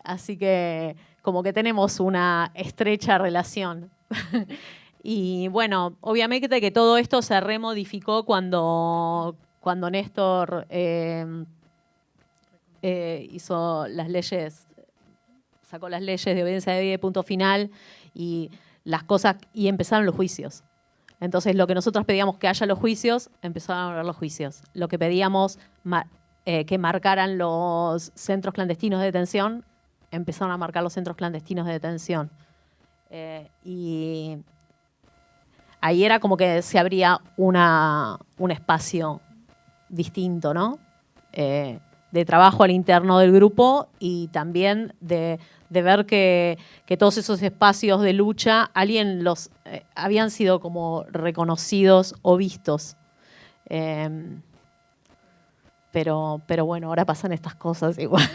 Así que como que tenemos una estrecha relación. Y bueno, obviamente que todo esto se remodificó cuando Néstor hizo las leyes, sacó las leyes de obediencia debida y punto final, y las cosas, y empezaron los juicios. Entonces, lo que nosotros pedíamos que haya los juicios, empezaron a haber los juicios. Lo que pedíamos que marcaran los centros clandestinos de detención, empezaron a marcar los centros clandestinos de detención. Y ahí era como que se abría un espacio distinto, ¿no? De trabajo al interno del grupo y también de ver que todos esos espacios de lucha habían sido como reconocidos o vistos. Pero bueno, ahora pasan estas cosas igual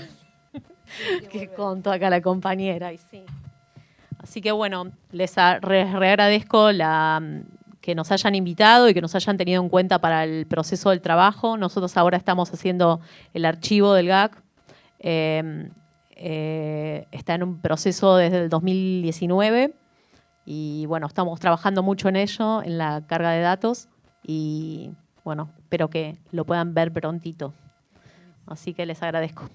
que contó acá la compañera. Y sí. Así que bueno, les reagradezco que nos hayan invitado y que nos hayan tenido en cuenta para el proceso del trabajo. Nosotros ahora estamos haciendo el archivo del GAC. Está en un proceso desde el 2019 y bueno, estamos trabajando mucho en ello, en la carga de datos y bueno, espero que lo puedan ver prontito. Así que les agradezco.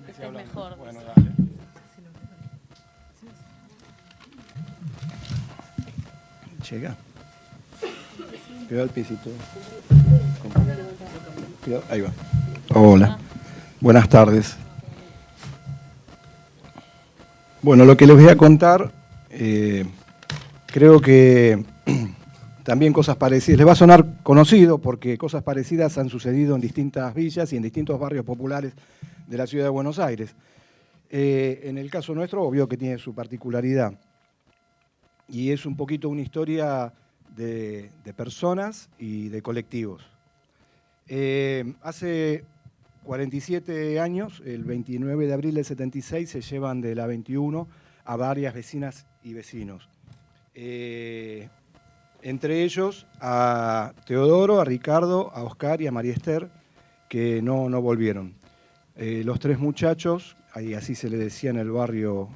Este es mejor. Bueno, dale. Llega. Cuidado el pisito. Cuidado. Ahí va. Hola. Buenas tardes. Bueno, lo que les voy a contar, creo que también cosas parecidas. Les va a sonar conocido porque cosas parecidas han sucedido en distintas villas y en distintos barrios populares de la ciudad de Buenos Aires. En el caso nuestro, obvio que tiene su particularidad. Y es un poquito una historia de personas y de colectivos. Hace 47 años, el 29 de abril del 76, se llevan de la 21 a varias vecinas y vecinos. Entre ellos a Teodoro, a Ricardo, a Oscar y a María Esther, que no volvieron. Los tres muchachos, así se le decía en el barrio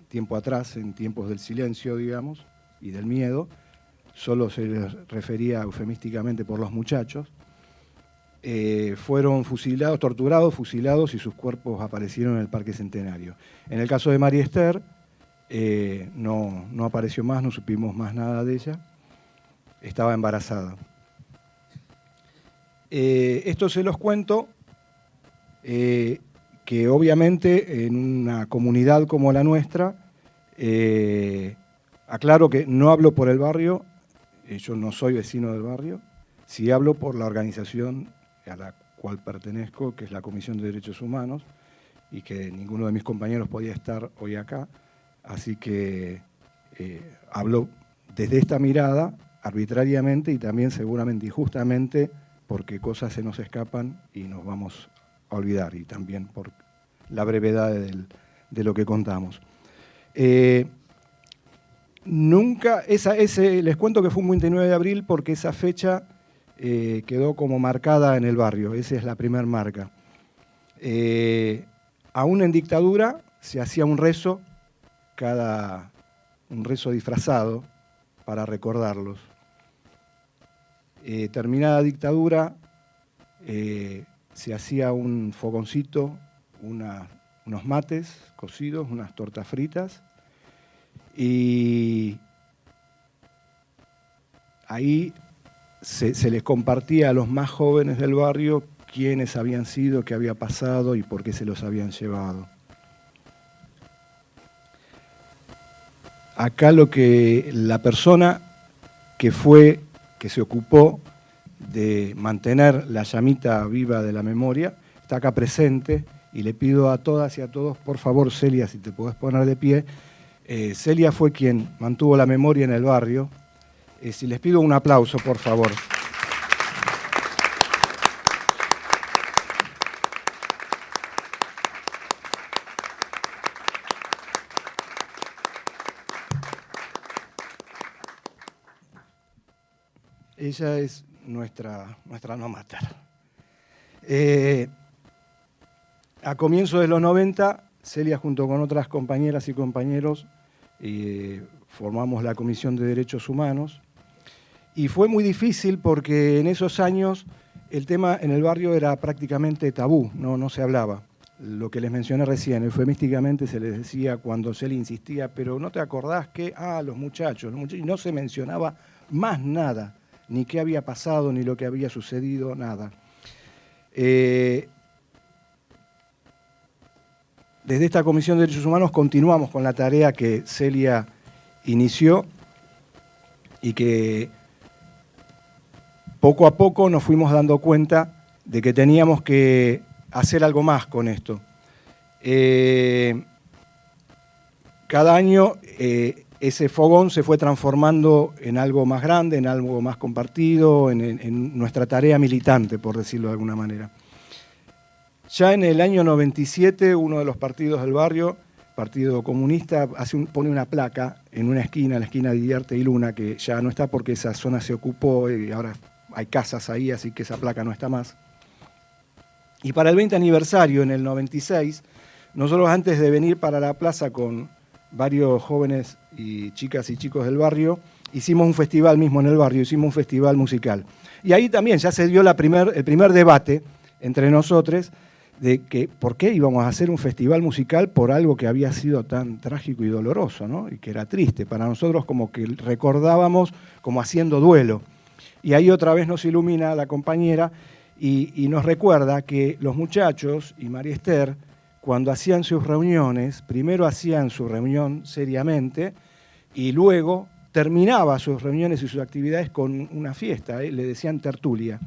tiempo atrás, en tiempos del silencio, digamos, y del miedo, solo se les refería eufemísticamente por los muchachos, fueron fusilados, torturados, fusilados y sus cuerpos aparecieron en el Parque Centenario. En el caso de María Esther, no apareció más, no supimos más nada de ella, estaba embarazada. Esto se los cuento que obviamente en una comunidad como la nuestra, aclaro que no hablo por el barrio, yo no soy vecino del barrio, sí hablo por la organización a la cual pertenezco, que es la Comisión de Derechos Humanos, y que ninguno de mis compañeros podía estar hoy acá, así que hablo desde esta mirada, arbitrariamente y también seguramente injustamente, porque cosas se nos escapan y nos vamos a olvidar, y también por la brevedad de lo que contamos. Les cuento que fue un 29 de abril porque esa fecha quedó como marcada en el barrio, esa es la primer marca. Aún en dictadura se hacía un rezo, un rezo disfrazado para recordarlos. Terminada dictadura, se hacía un fogoncito, unos mates cocidos, unas tortas fritas, y ahí se les compartía a los más jóvenes del barrio quiénes habían sido, qué había pasado y por qué se los habían llevado. Acá la persona que se ocupó de mantener la llamita viva de la memoria, está acá presente, y le pido a todas y a todos, por favor, Celia, si te podés poner de pie. Celia fue quien mantuvo la memoria en el barrio. Si les pido un aplauso, por favor. Ella es nuestra alma mater. A comienzos de los 90, Celia junto con otras compañeras y compañeros formamos la Comisión de Derechos Humanos, y fue muy difícil porque en esos años el tema en el barrio era prácticamente tabú, no se hablaba. Lo que les mencioné recién, eufemísticamente se les decía cuando Celia insistía, pero ¿no te acordás que, los muchachos, y no se mencionaba más nada, ni qué había pasado, ni lo que había sucedido, nada. Desde esta Comisión de Derechos Humanos continuamos con la tarea que Celia inició y que poco a poco nos fuimos dando cuenta de que teníamos que hacer algo más con esto. Cada año ese fogón se fue transformando en algo más grande, en algo más compartido, en nuestra tarea militante, por decirlo de alguna manera. Ya en el año 97, uno de los partidos del barrio, Partido Comunista, pone una placa en una esquina, en la esquina de Iriarte y Luna, que ya no está porque esa zona se ocupó y ahora hay casas ahí, así que esa placa no está más. Y para el 20 aniversario, en el 96, nosotros antes de venir para la plaza con varios jóvenes y chicas y chicos del barrio, hicimos un festival mismo en el barrio, hicimos un festival musical. Y ahí también ya se dio el primer debate entre nosotros de que por qué íbamos a hacer un festival musical por algo que había sido tan trágico y doloroso, ¿no? Y que era triste. Para nosotros como que recordábamos como haciendo duelo. Y ahí otra vez nos ilumina la compañera y nos recuerda que los muchachos y María Esther, cuando hacían sus reuniones, primero hacían su reunión seriamente y luego terminaba sus reuniones y sus actividades con una fiesta, le decían tertulia.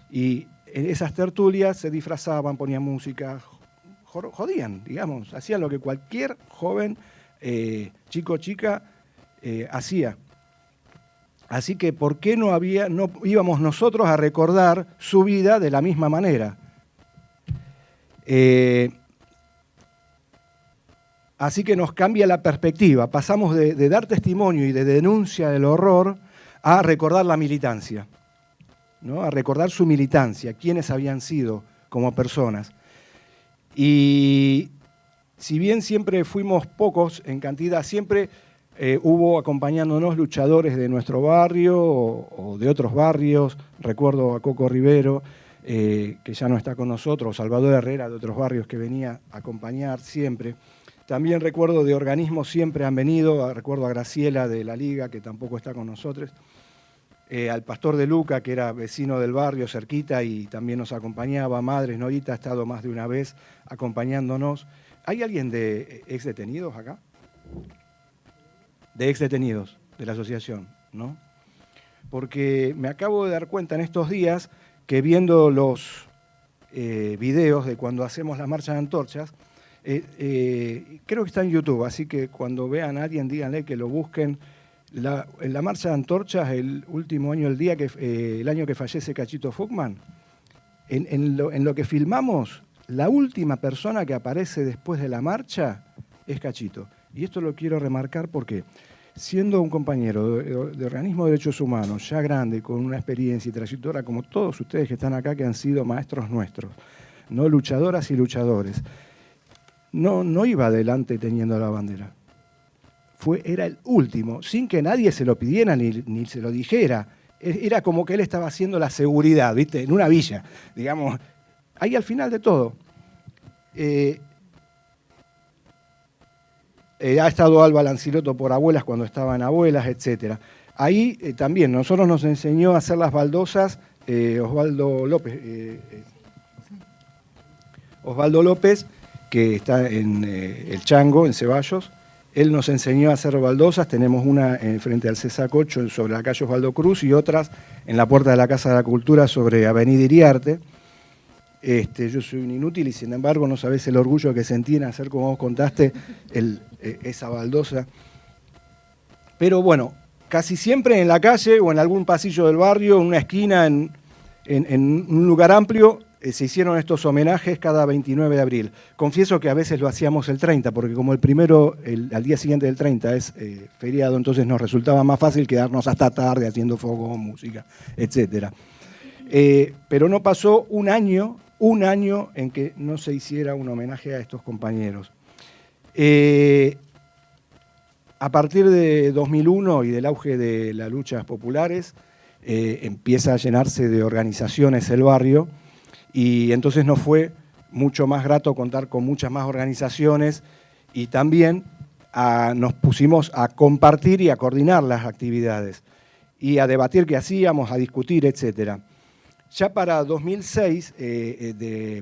Y en esas tertulias se disfrazaban, ponían música, jodían, digamos, hacían lo que cualquier joven, chico o chica, hacía. Así que, ¿por qué no íbamos nosotros a recordar su vida de la misma manera? Así que nos cambia la perspectiva. Pasamos de dar testimonio y de denuncia del horror a recordar la militancia, ¿no? A recordar su militancia, quiénes habían sido como personas. Y si bien siempre fuimos pocos en cantidad, siempre hubo acompañándonos luchadores de nuestro barrio o de otros barrios. Recuerdo a Coco Rivero, que ya no está con nosotros, Salvador Herrera de otros barrios que venía a acompañar siempre. También recuerdo de organismos siempre han venido, recuerdo a Graciela de la Liga, que tampoco está con nosotros, al Pastor de Luca, que era vecino del barrio, cerquita, y también nos acompañaba, Madres, Norita ha estado más de una vez acompañándonos. ¿Hay alguien de exdetenidos acá? De exdetenidos, de la asociación, ¿no? Porque me acabo de dar cuenta en estos días que viendo los videos de cuando hacemos la marcha de antorchas, creo que está en YouTube, así que cuando vean a alguien díganle que lo busquen. En la marcha de antorchas, el último año, el año que fallece Cachito Fuchman, en lo que filmamos, la última persona que aparece después de la marcha es Cachito. Y esto lo quiero remarcar porque, siendo un compañero de organismo de derechos humanos, ya grande, con una experiencia y trayectoria, como todos ustedes que están acá, que han sido maestros nuestros, no luchadoras y luchadores, no iba adelante teniendo la bandera. Era el último, sin que nadie se lo pidiera ni se lo dijera. Era como que él estaba haciendo la seguridad, ¿viste? En una villa, digamos, ahí al final de todo. Ha estado Alba Lanciloto por Abuelas cuando estaban Abuelas, etc. Ahí también nosotros nos enseñó a hacer las baldosas Osvaldo López, que está en El Chango, en Ceballos. Él nos enseñó a hacer baldosas. Tenemos una frente al Cesacocho sobre la calle Osvaldo Cruz y otras en la puerta de la Casa de la Cultura sobre Avenida Iriarte. Yo soy un inútil y sin embargo no sabés el orgullo que sentí en hacer, como vos contaste, esa baldosa. Pero bueno, casi siempre en la calle o en algún pasillo del barrio, en una esquina, en un lugar amplio, se hicieron estos homenajes cada 29 de abril. Confieso que a veces lo hacíamos el 30, porque como el primero, al día siguiente del 30 es feriado, entonces nos resultaba más fácil quedarnos hasta tarde haciendo fuego, música, etc. Pero no pasó un año en que no se hiciera un homenaje a estos compañeros. A partir de 2001 y del auge de las luchas populares, empieza a llenarse de organizaciones el barrio, y entonces nos fue mucho más grato contar con muchas más organizaciones, y también nos pusimos a compartir y a coordinar las actividades, y a debatir qué hacíamos, a discutir, etc. Ya para 2006,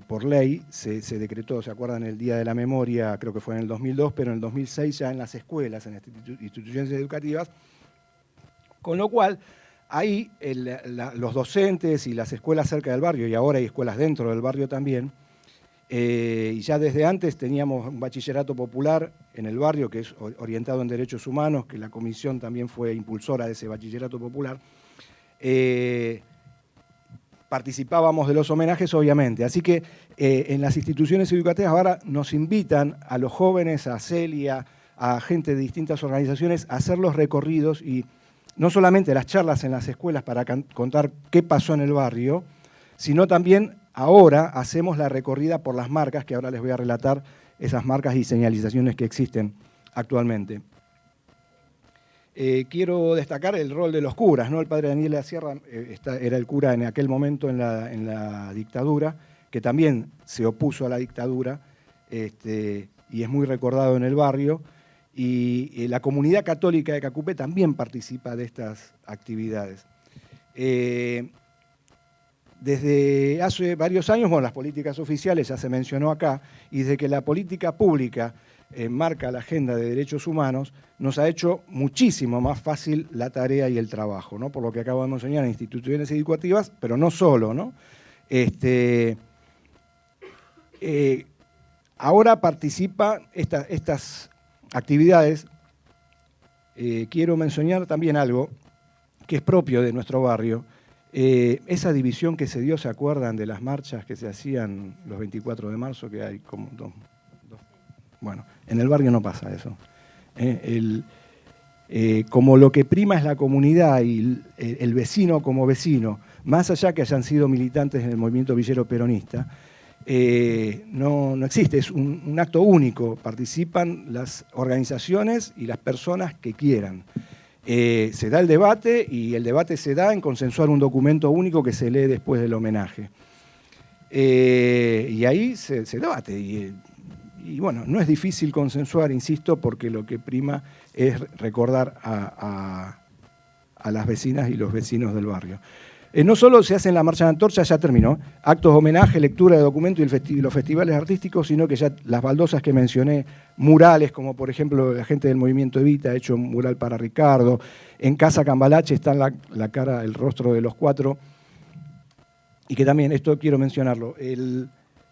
por ley, se decretó, ¿se acuerdan? El Día de la Memoria, creo que fue en el 2002, pero en el 2006 ya en las escuelas, en las instituciones educativas, con lo cual ahí los docentes y las escuelas cerca del barrio, y ahora hay escuelas dentro del barrio también, y ya desde antes teníamos un bachillerato popular en el barrio que es orientado en derechos humanos, que la comisión también fue impulsora de ese bachillerato popular. Participábamos de los homenajes, obviamente. Así que en las instituciones educativas ahora nos invitan a los jóvenes, a Celia, a gente de distintas organizaciones, a hacer los recorridos, y no solamente las charlas en las escuelas para contar qué pasó en el barrio, sino también ahora hacemos la recorrida por las marcas, que ahora les voy a relatar esas marcas y señalizaciones que existen actualmente. Quiero destacar el rol de los curas, ¿no? El padre Daniel de la Sierra era el cura en aquel momento en la dictadura, que también se opuso a la dictadura, y es muy recordado en el barrio, y la comunidad católica de Cacupé también participa de estas actividades. Desde hace varios años, bueno, las políticas oficiales ya se mencionó acá, y desde que la política pública marca la agenda de derechos humanos, nos ha hecho muchísimo más fácil la tarea y el trabajo, ¿no? Por lo que acabo de mencionar en instituciones educativas, pero no solo, ¿no? Ahora participa estas actividades. Quiero mencionar también algo que es propio de nuestro barrio. Esa división que se dio, ¿se acuerdan de las marchas que se hacían los 24 de marzo? Que hay como dos. Bueno, en el barrio no pasa eso. Como lo que prima es la comunidad y el vecino como vecino, más allá que hayan sido militantes en el movimiento villero peronista, no existe, es un acto único. Participan las organizaciones y las personas que quieran. Se da el debate, y el debate se da en consensuar un documento único que se lee después del homenaje. Y ahí se debate. Y bueno, no es difícil consensuar, insisto, porque lo que prima es recordar a las vecinas y los vecinos del barrio. No solo se hace en la Marcha de Antorcha, ya terminó, actos de homenaje, lectura de documentos y los festivales artísticos, sino que ya las baldosas que mencioné, murales, como por ejemplo la gente del Movimiento Evita ha hecho un mural para Ricardo, en Casa Cambalache está la cara, el rostro de los cuatro, y que también, esto quiero mencionarlo,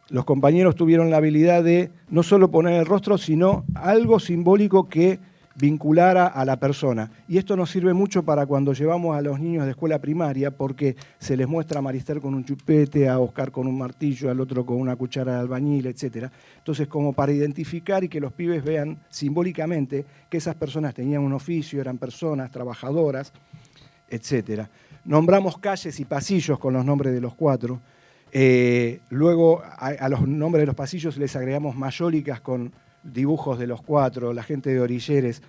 los compañeros tuvieron la habilidad de no solo poner el rostro, sino algo simbólico que vinculara a la persona. Y esto nos sirve mucho para cuando llevamos a los niños de escuela primaria, porque se les muestra a Marister con un chupete, a Oscar con un martillo, al otro con una cuchara de albañil, etc. Entonces, como para identificar y que los pibes vean simbólicamente que esas personas tenían un oficio, eran personas trabajadoras, etc. Nombramos calles y pasillos con los nombres de los cuatro. Luego a los nombres de los pasillos les agregamos mayólicas con dibujos de los cuatro, la gente de Orilleres,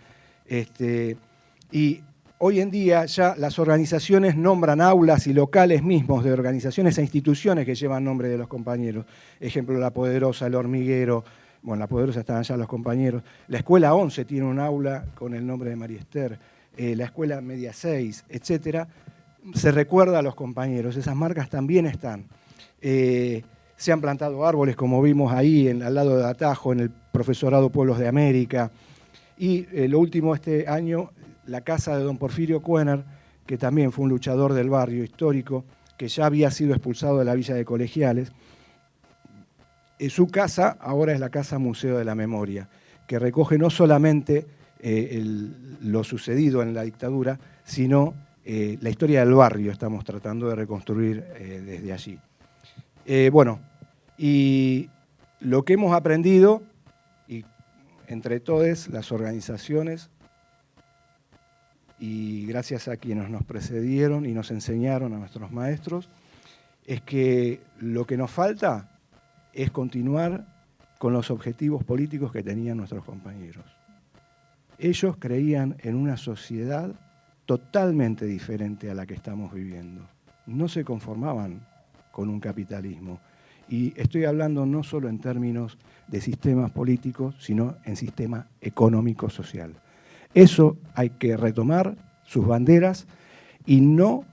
y hoy en día ya las organizaciones nombran aulas y locales mismos de organizaciones e instituciones que llevan nombre de los compañeros. Ejemplo, La Poderosa, El Hormiguero. Bueno, La Poderosa estaban ya los compañeros. La Escuela 11 tiene un aula con el nombre de María Esther. La Escuela Media 6, etcétera. Se recuerda a los compañeros. Esas marcas también están. Se han plantado árboles, como vimos ahí, al lado de Atajo, en el Profesorado Pueblos de América. Y lo último este año, la casa de don Porfirio Kuener, que también fue un luchador del barrio histórico, que ya había sido expulsado de la Villa de Colegiales. Su casa ahora es la Casa Museo de la Memoria, que recoge no solamente lo sucedido en la dictadura, sino la historia del barrio. Estamos tratando de reconstruir desde allí. Bueno, y lo que hemos aprendido, y entre todas las organizaciones, y gracias a quienes nos precedieron y nos enseñaron, a nuestros maestros, es que lo que nos falta es continuar con los objetivos políticos que tenían nuestros compañeros. Ellos creían en una sociedad totalmente diferente a la que estamos viviendo. No se conformaban con un capitalismo. Y estoy hablando no solo en términos de sistemas políticos, sino en sistema económico-social. Eso hay que retomar sus banderas y no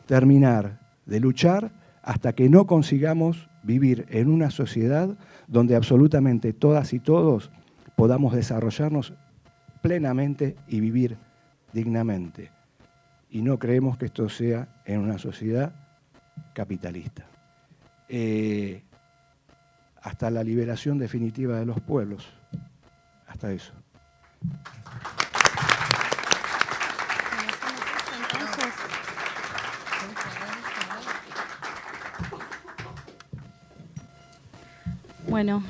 terminar de luchar hasta que no consigamos vivir en una sociedad donde absolutamente todas y todos podamos desarrollarnos plenamente y vivir dignamente. Y no creemos que esto sea en una sociedad capitalista. Hasta la liberación definitiva de los pueblos. Hasta eso. Bueno,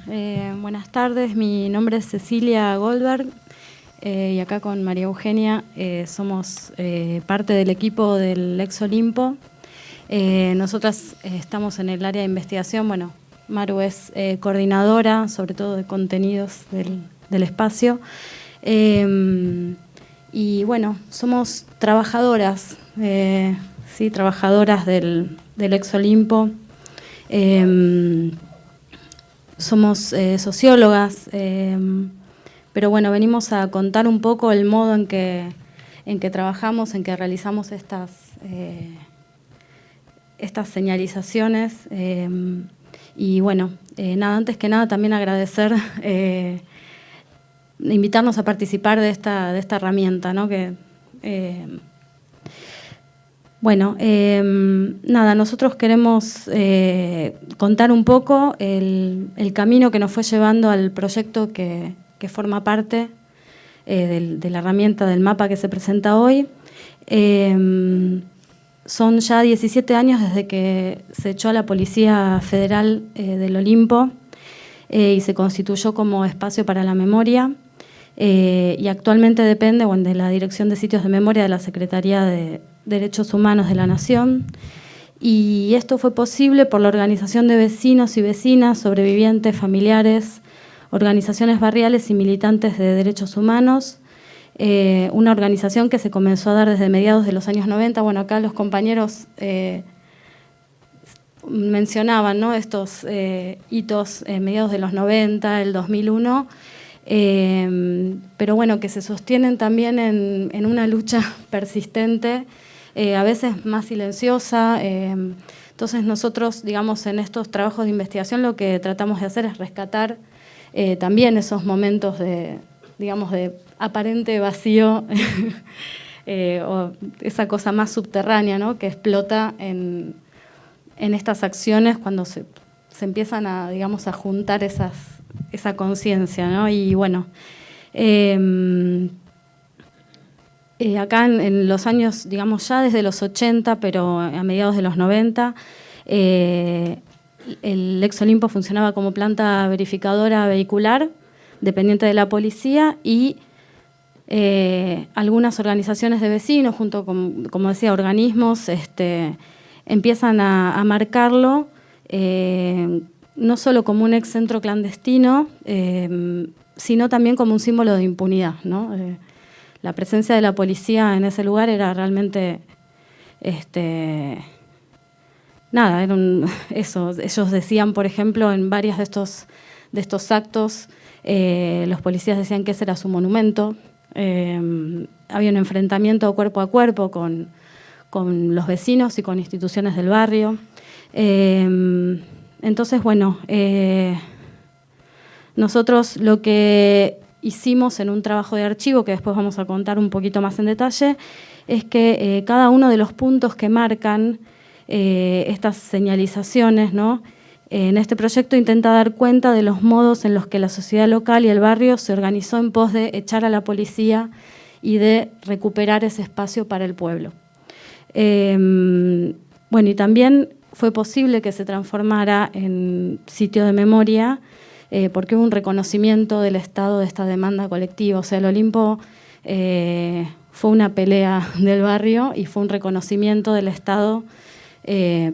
buenas tardes. Mi nombre es Cecilia Goldberg y acá con María Eugenia somos parte del equipo del Ex Olimpo. Nosotras estamos en el área de investigación. Bueno, Maru es coordinadora, sobre todo de contenidos del espacio. Y bueno, somos trabajadoras, sí, trabajadoras del Ex Olimpo. Somos sociólogas, pero bueno, venimos a contar un poco el modo en que trabajamos, en que realizamos estas señalizaciones. Y bueno, nada, antes que nada también agradecer, invitarnos a participar de esta herramienta, ¿no? Bueno, nada, nosotros queremos contar un poco el camino que nos fue llevando al proyecto que forma parte de la herramienta del mapa que se presenta hoy. Son ya 17 años desde que se echó a la Policía Federal del Olimpo y se constituyó como espacio para la memoria. Y actualmente depende de la Dirección de Sitios de Memoria de la Secretaría de Derechos Humanos de la Nación. Y esto fue posible por la organización de vecinos y vecinas, sobrevivientes, familiares, organizaciones barriales y militantes de derechos humanos. Una organización que se comenzó a dar desde mediados de los años 90. Bueno, acá los compañeros mencionaban, ¿no?, estos hitos mediados de los 90, el 2001, pero bueno, que se sostienen también en una lucha persistente, a veces más silenciosa. Entonces nosotros, digamos, en estos trabajos de investigación lo que tratamos de hacer es rescatar también esos momentos de aparente vacío o esa cosa más subterránea, ¿no?, que explota en estas acciones cuando se empiezan a juntar esa conciencia, ¿no? Y bueno, acá en los años, ya desde los 80, pero a mediados de los 90, el Ex Olimpo funcionaba como planta verificadora vehicular, dependiente de la policía, y algunas organizaciones de vecinos, junto con, como decía, organismos, empiezan a marcarlo, no solo como un ex centro clandestino, sino también como un símbolo de impunidad, ¿no? la presencia de la policía en ese lugar era realmente, nada, eso. Ellos decían, por ejemplo, en varios de estos actos, los policías decían que ese era su monumento. Había un enfrentamiento cuerpo a cuerpo con los vecinos y con instituciones del barrio. Entonces, bueno, nosotros lo que hicimos en un trabajo de archivo, que después vamos a contar un poquito más en detalle, es que cada uno de los puntos que marcan estas señalizaciones, ¿no?, en este proyecto intenta dar cuenta de los modos en los que la sociedad local y el barrio se organizó en pos de echar a la policía y de recuperar ese espacio para el pueblo. Bueno, y también fue posible que se transformara en sitio de memoria porque hubo un reconocimiento del estado de esta demanda colectiva. O sea, el Olimpo fue una pelea del barrio y fue un reconocimiento del Estado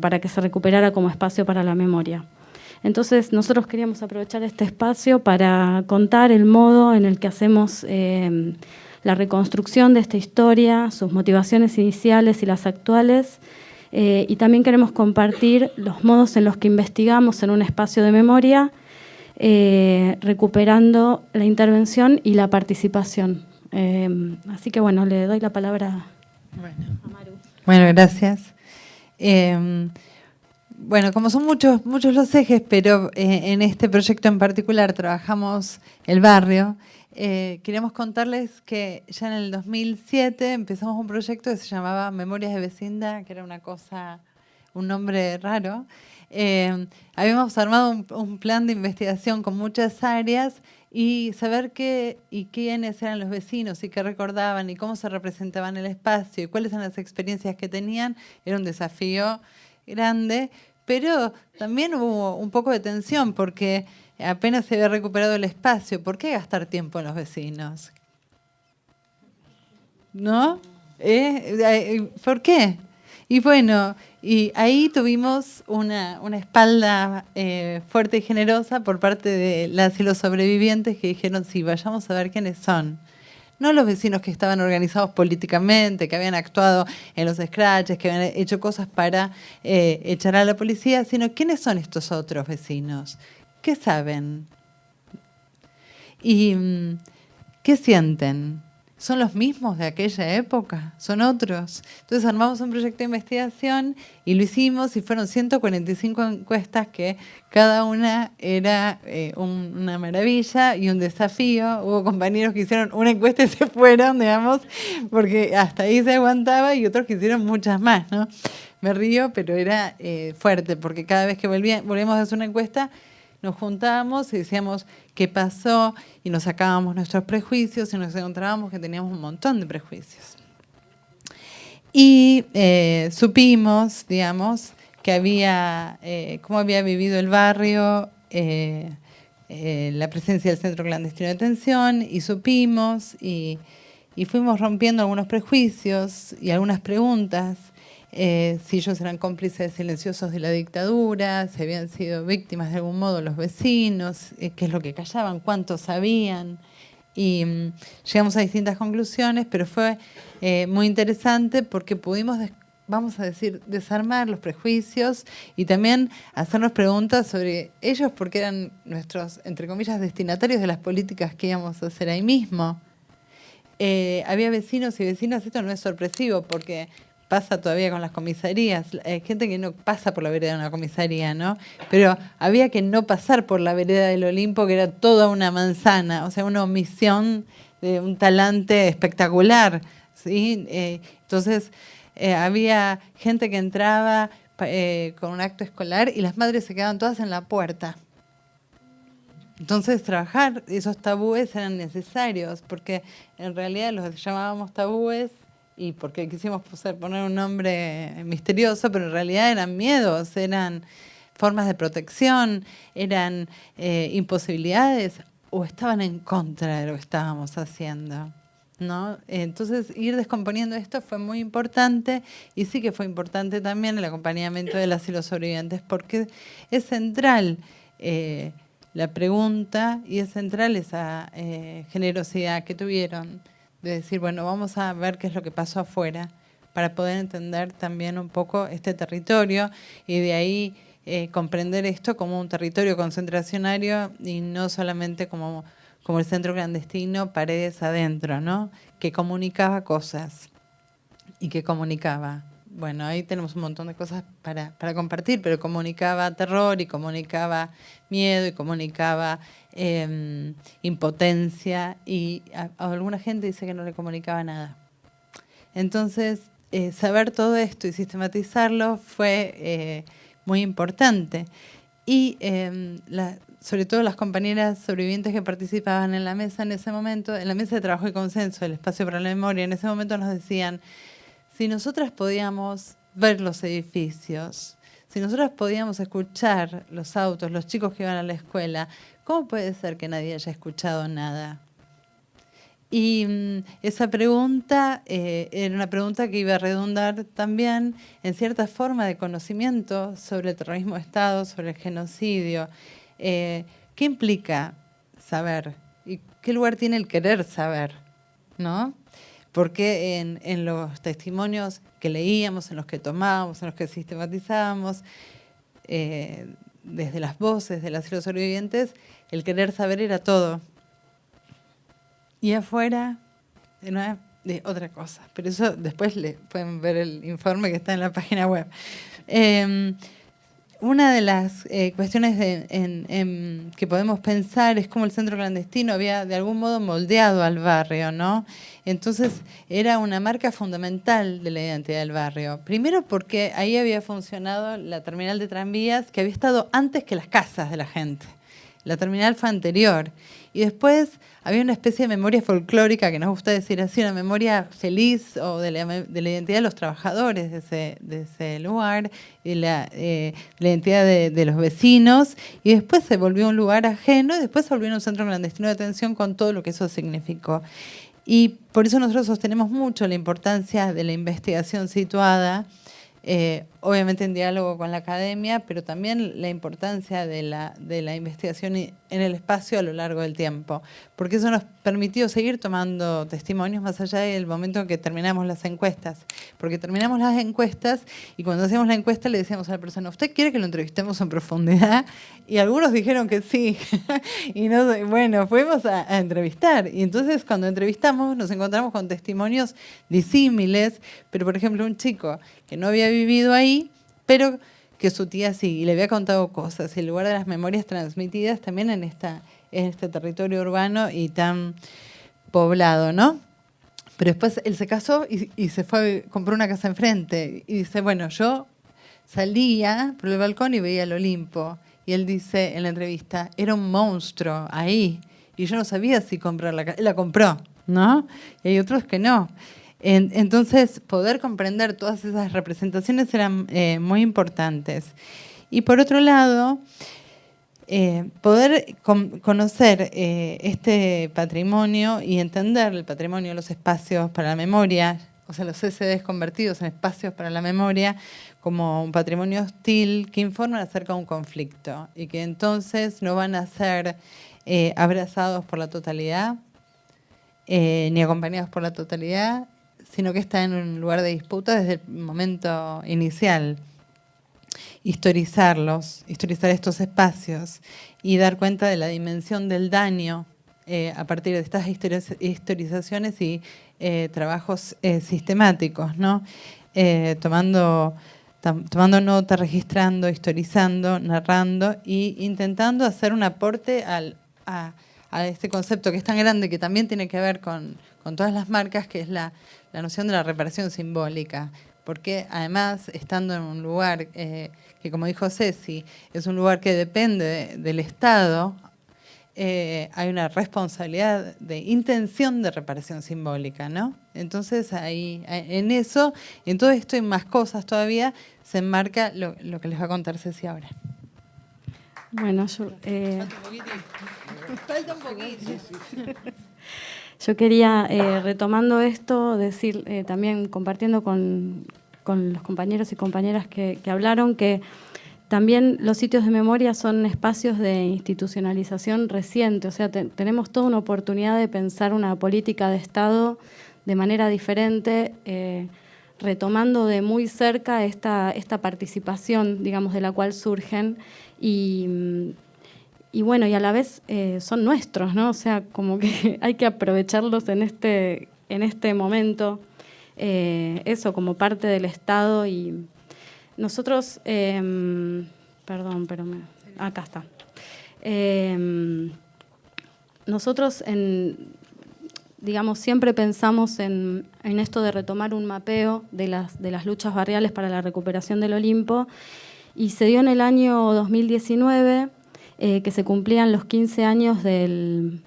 para que se recuperara como espacio para la memoria. Entonces, nosotros queríamos aprovechar este espacio para contar el modo en el que hacemos la reconstrucción de esta historia, sus motivaciones iniciales y las actuales, y también queremos compartir los modos en los que investigamos en un espacio de memoria, recuperando la intervención y la participación. Así que, bueno, le doy la palabra a Maru. Bueno, gracias. Bueno, como son muchos los ejes, pero en este proyecto en particular trabajamos el barrio, queremos contarles que ya en el 2007 empezamos un proyecto que se llamaba Memorias de Vecindad, que era un nombre raro. Habíamos armado un plan de investigación con muchas áreas y saber qué y quiénes eran los vecinos y qué recordaban y cómo se representaban el espacio y cuáles eran las experiencias que tenían era un desafío grande, pero también hubo un poco de tensión porque apenas se había recuperado el espacio. ¿Por qué gastar tiempo en los vecinos? ¿No? ¿Por qué? Y bueno, y ahí tuvimos una espalda fuerte y generosa por parte de las y los sobrevivientes que dijeron, sí, vayamos a ver quiénes son. No los vecinos que estaban organizados políticamente, que habían actuado en los scratches, que habían hecho cosas para echar a la policía, sino quiénes son estos otros vecinos. ¿Qué saben? ¿Y qué sienten? ¿Son los mismos de aquella época? ¿Son otros? Entonces armamos un proyecto de investigación y lo hicimos y fueron 145 encuestas que cada una era una maravilla y un desafío. Hubo compañeros que hicieron una encuesta y se fueron, digamos, porque hasta ahí se aguantaba y otros que hicieron muchas más, ¿no? Me río, pero era fuerte porque cada vez que volvíamos a hacer una encuesta nos juntábamos y decíamos qué pasó y nos sacábamos nuestros prejuicios y nos encontrábamos que teníamos un montón de prejuicios. Y supimos, digamos, que cómo había vivido el barrio, la presencia del centro clandestino de detención, y supimos y fuimos rompiendo algunos prejuicios y algunas preguntas. Si ellos eran cómplices silenciosos de la dictadura, si habían sido víctimas de algún modo los vecinos, qué es lo que callaban, cuánto sabían. Y llegamos a distintas conclusiones, pero fue muy interesante porque pudimos, vamos a decir, desarmar los prejuicios y también hacernos preguntas sobre ellos porque eran nuestros, entre comillas, destinatarios de las políticas que íbamos a hacer ahí mismo. Había vecinos y vecinas, esto no es sorpresivo porque pasa todavía con las comisarías, hay gente que no pasa por la vereda de una comisaría, ¿no? Pero había que no pasar por la vereda del Olimpo, que era toda una manzana, o sea, una omisión de un talante espectacular, ¿sí? Entonces, había gente que entraba con un acto escolar y las madres se quedaban todas en la puerta. Entonces, trabajar esos tabúes eran necesarios, porque en realidad los llamábamos tabúes y porque quisimos poner un nombre misterioso, pero en realidad eran miedos, eran formas de protección, eran imposibilidades, o estaban en contra de lo que estábamos haciendo, ¿no? Entonces, ir descomponiendo esto fue muy importante, y sí que fue importante también el acompañamiento de las y los sobrevivientes, porque es central la pregunta y es central esa generosidad que tuvieron de decir, bueno, vamos a ver qué es lo que pasó afuera, para poder entender también un poco este territorio y de ahí comprender esto como un territorio concentracionario y no solamente como el centro clandestino, paredes adentro, ¿no? Que comunicaba cosas y que comunicaba. Bueno, ahí tenemos un montón de cosas para compartir, pero comunicaba terror y comunicaba miedo y comunicaba impotencia y a alguna gente dice que no le comunicaba nada. Entonces, saber todo esto y sistematizarlo fue muy importante. Y sobre todo las compañeras sobrevivientes que participaban en la mesa en ese momento, en la mesa de trabajo y consenso del Espacio para la Memoria, en ese momento nos decían, si nosotras podíamos ver los edificios, si nosotras podíamos escuchar los autos, los chicos que iban a la escuela, ¿cómo puede ser que nadie haya escuchado nada? Y esa pregunta era una pregunta que iba a redundar también en cierta forma de conocimiento sobre el terrorismo de Estado, sobre el genocidio. ¿Qué implica saber? ¿Y qué lugar tiene el querer saber? ¿No? Porque en los testimonios que leíamos, en los que tomábamos, en los que sistematizábamos, desde las voces de las y los sobrevivientes, el querer saber era todo. Y afuera, de otra cosa. Pero eso después pueden ver el informe que está en la página web. Una de las cuestiones que podemos pensar es cómo el centro clandestino había de algún modo moldeado al barrio, ¿no? Entonces era una marca fundamental de la identidad del barrio. Primero porque ahí había funcionado la terminal de tranvías que había estado antes que las casas de la gente. La terminal fue anterior. Y después había una especie de memoria folclórica, que nos gusta decir así, una memoria feliz o de la identidad de los trabajadores de ese lugar, y la identidad de los vecinos, y después se volvió un lugar ajeno, y después se volvió un centro clandestino de detención con todo lo que eso significó. Y por eso nosotros sostenemos mucho la importancia de la investigación situada, obviamente en diálogo con la academia, pero también la importancia de la investigación en el espacio a lo largo del tiempo, porque eso nos permitió seguir tomando testimonios más allá del momento en que terminamos las encuestas, porque terminamos las encuestas y cuando hacíamos la encuesta le decíamos a la persona, ¿usted quiere que lo entrevistemos en profundidad? Y algunos dijeron que sí, y bueno, fuimos a entrevistar, y entonces cuando entrevistamos nos encontramos con testimonios disímiles, pero por ejemplo un chico que no había vivido ahí, pero que su tía sí, y le había contado cosas, y en lugar de las memorias transmitidas también en este territorio urbano y tan poblado, ¿no? Pero después él se casó y se fue, compró una casa enfrente, y dice, bueno, yo salía por el balcón y veía el Olimpo, y él dice en la entrevista, era un monstruo ahí, y yo no sabía si comprarla, él la compró, ¿no? Y hay otros que no. Entonces, poder comprender todas esas representaciones eran muy importantes. Y por otro lado, poder conocer este patrimonio y entender el patrimonio de los espacios para la memoria, o sea, los CCDs convertidos en espacios para la memoria, como un patrimonio hostil que informan acerca de un conflicto y que entonces no van a ser abrazados por la totalidad, ni acompañados por la totalidad, sino que está en un lugar de disputa desde el momento inicial. Historizar estos espacios y dar cuenta de la dimensión del daño a partir de estas historizaciones y trabajos sistemáticos, ¿no? Tomando nota, registrando, historizando, narrando e intentando hacer un aporte a este concepto que es tan grande, que también tiene que ver con todas las marcas, que es la noción de la reparación simbólica. Porque además, estando en un lugar que, como dijo Ceci, es un lugar que depende del Estado, hay una responsabilidad de intención de reparación simbólica, ¿no? Entonces, ahí, en eso, en todo esto y más cosas todavía, se enmarca lo que les va a contar Ceci ahora. Bueno, Falta un poquito. yo quería, retomando esto, decir, también compartiendo con los compañeros y compañeras que hablaron, que También los sitios de memoria son espacios de institucionalización reciente, o sea, tenemos toda una oportunidad de pensar una política de Estado de manera diferente, retomando de muy cerca esta participación, digamos, de la cual surgen y bueno, y a la vez son nuestros, ¿no? O sea, como que hay que aprovecharlos en este momento, eso como parte del Estado. Y nosotros, perdón, pero acá está. Nosotros, digamos, siempre pensamos en esto de retomar un mapeo de las luchas barriales para la recuperación del Olimpo, y se dio en el año 2019, que se cumplían los 15 años del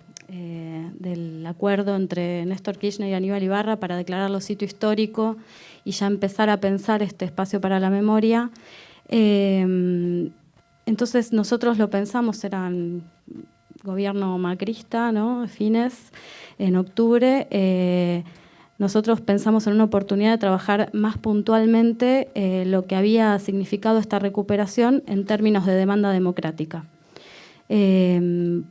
acuerdo entre Néstor Kirchner y Aníbal Ibarra para declararlo sitio histórico y ya empezar a pensar este espacio para la memoria. Entonces nosotros lo pensamos, era el gobierno macrista, ¿no? Fines, en octubre. Nosotros pensamos en una oportunidad de trabajar más puntualmente lo que había significado esta recuperación en términos de demanda democrática.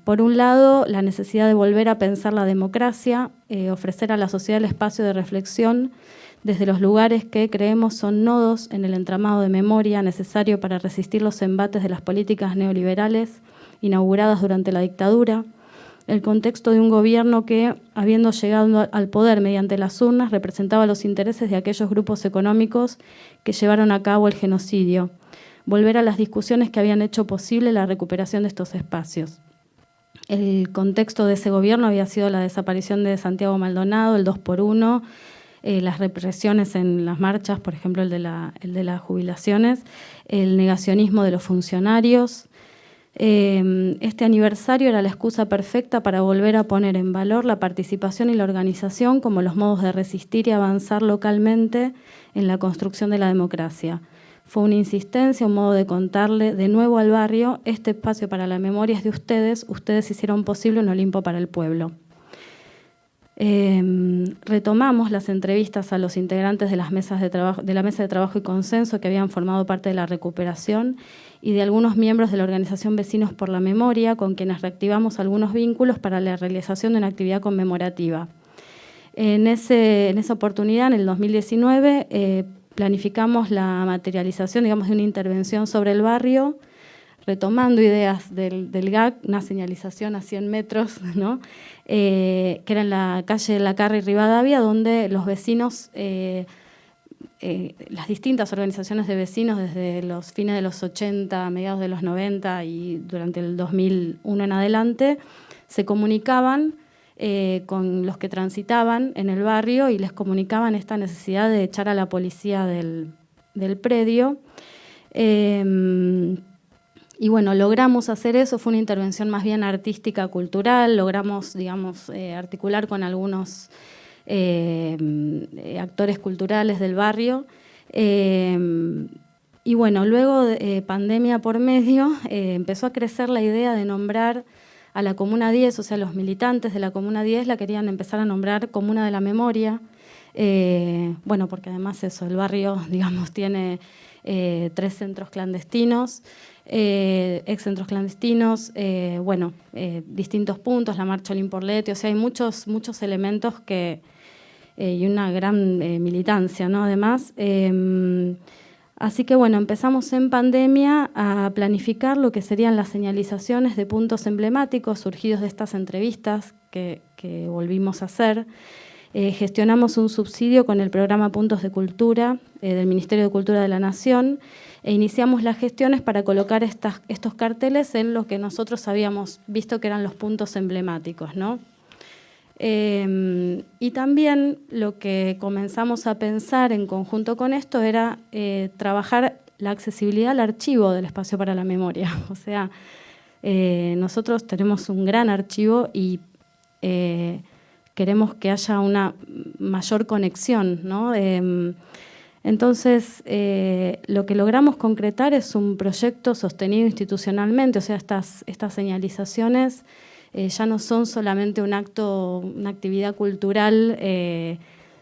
Por un lado, la necesidad de volver a pensar la democracia, ofrecer a la sociedad el espacio de reflexión desde los lugares que creemos son nodos en el entramado de memoria necesario para resistir los embates de las políticas neoliberales inauguradas durante la dictadura, el contexto de un gobierno que, habiendo llegado al poder mediante las urnas, representaba los intereses de aquellos grupos económicos que llevaron a cabo el genocidio. Volver a las discusiones que habían hecho posible la recuperación de estos espacios. El contexto de ese gobierno había sido la desaparición de Santiago Maldonado, el 2x1, las represiones en las marchas, por ejemplo, el de las jubilaciones, el negacionismo de los funcionarios. Este aniversario era la excusa perfecta para volver a poner en valor la participación y la organización como los modos de resistir y avanzar localmente en la construcción de la democracia. Fue una insistencia, un modo de contarle de nuevo al barrio: este espacio para la memoria es de ustedes, ustedes hicieron posible un Olimpo para el pueblo. Retomamos las entrevistas a los integrantes de las mesas de trabajo, de la mesa de trabajo y consenso que habían formado parte de la recuperación y de algunos miembros de la organización Vecinos por la Memoria, con quienes reactivamos algunos vínculos para la realización de una actividad conmemorativa. En esa oportunidad, en el 2019, planificamos la materialización, digamos, de una intervención sobre el barrio, retomando ideas del GAC, una señalización a 100 metros, ¿no? Que era en la calle de La Carra y Rivadavia, donde los vecinos, las distintas organizaciones de vecinos desde los fines de los 80, mediados de los 90 y durante el 2001 en adelante, se comunicaban con los que transitaban en el barrio y les comunicaban esta necesidad de echar a la policía del predio. Y bueno, logramos hacer eso, fue una intervención más bien artística, cultural, logramos, digamos, articular con algunos actores culturales del barrio. Y bueno, luego, pandemia por medio, empezó a crecer la idea de nombrar a la Comuna 10, o sea, los militantes de la Comuna 10 la querían empezar a nombrar Comuna de la Memoria. Bueno, porque además eso, el barrio, digamos, tiene 3 centros clandestinos, ex centros clandestinos, bueno, distintos puntos, la Marcha Olimpo-Orlete, o sea, hay muchos elementos y una gran militancia, ¿no? Además, así que bueno, empezamos en pandemia a planificar lo que serían las señalizaciones de puntos emblemáticos surgidos de estas entrevistas que volvimos a hacer. Gestionamos un subsidio con el programa Puntos de Cultura del Ministerio de Cultura de la Nación e iniciamos las gestiones para colocar estos carteles en lo que nosotros habíamos visto que eran los puntos emblemáticos, ¿no? Y también lo que comenzamos a pensar en conjunto con esto era trabajar la accesibilidad al archivo del Espacio para la Memoria. O sea, nosotros tenemos un gran archivo y queremos que haya una mayor conexión, ¿no? Entonces, lo que logramos concretar es un proyecto sostenido institucionalmente, o sea, estas señalizaciones ya no son solamente un acto, una actividad cultural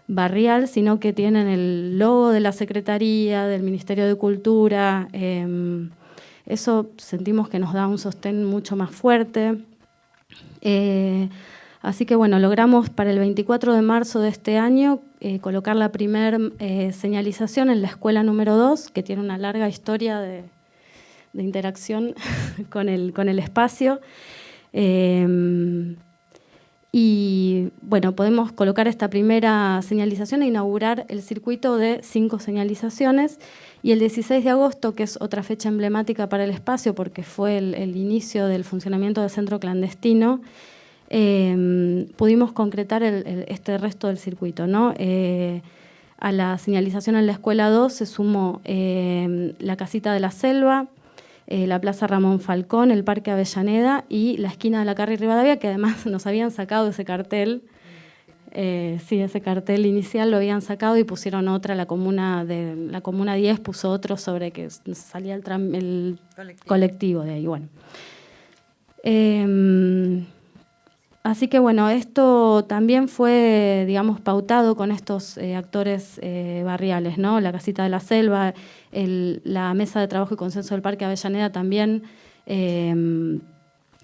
barrial, sino que tienen el logo de la Secretaría, del Ministerio de Cultura, Eso sentimos que nos da un sostén mucho más fuerte. Así que bueno, logramos para el 24 de marzo de este año colocar la primera señalización en la escuela número 2, que tiene una larga historia de interacción con el espacio. Y bueno, podemos colocar esta primera señalización e inaugurar el circuito de 5 señalizaciones. Y el 16 de agosto, que es otra fecha emblemática para el espacio, porque fue el inicio del funcionamiento del centro clandestino, pudimos concretar este resto del circuito, ¿no? A la señalización en la Escuela 2 se sumó la Casita de la Selva, la Plaza Ramón Falcón, el Parque Avellaneda y la esquina de la Carri Rivadavia, que además nos habían sacado ese cartel. Sí, ese cartel inicial lo habían sacado y pusieron otra, la comuna 10 puso otro sobre que salía el colectivo de ahí. Bueno. Así que bueno, esto también fue, digamos, pautado con estos actores barriales, ¿no? La Casita de la Selva, la Mesa de Trabajo y Consenso del Parque Avellaneda también,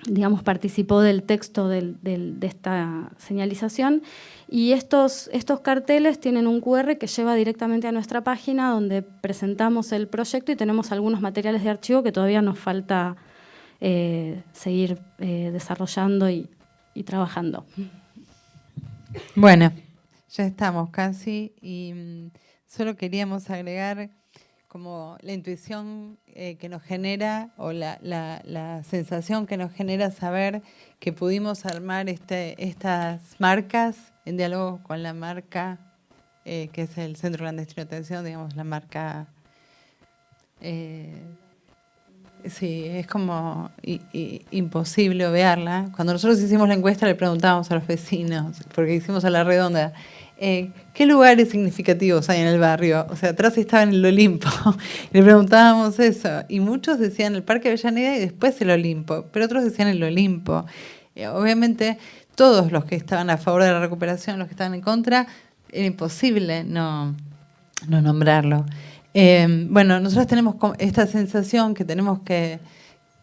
digamos, participó del texto de esta señalización. Y estos carteles tienen un QR que lleva directamente a nuestra página, donde presentamos el proyecto y tenemos algunos materiales de archivo que todavía nos falta seguir desarrollando y trabajando. Bueno, ya estamos casi y solo queríamos agregar como la intuición que nos genera o la sensación que nos genera saber que pudimos armar estas marcas en diálogo con la marca que es el Centro Clandestino de Detención, digamos, la marca. Sí, es como imposible obviarla. Cuando nosotros hicimos la encuesta le preguntábamos a los vecinos, porque hicimos a la redonda, ¿qué lugares significativos hay en el barrio? O sea, atrás estaba en el Olimpo. Le preguntábamos eso. Y muchos decían el Parque Avellaneda y después el Olimpo, pero otros decían el Olimpo. Obviamente, todos los que estaban a favor de la recuperación, los que estaban en contra, era imposible no nombrarlo. Bueno, nosotros tenemos esta sensación que tenemos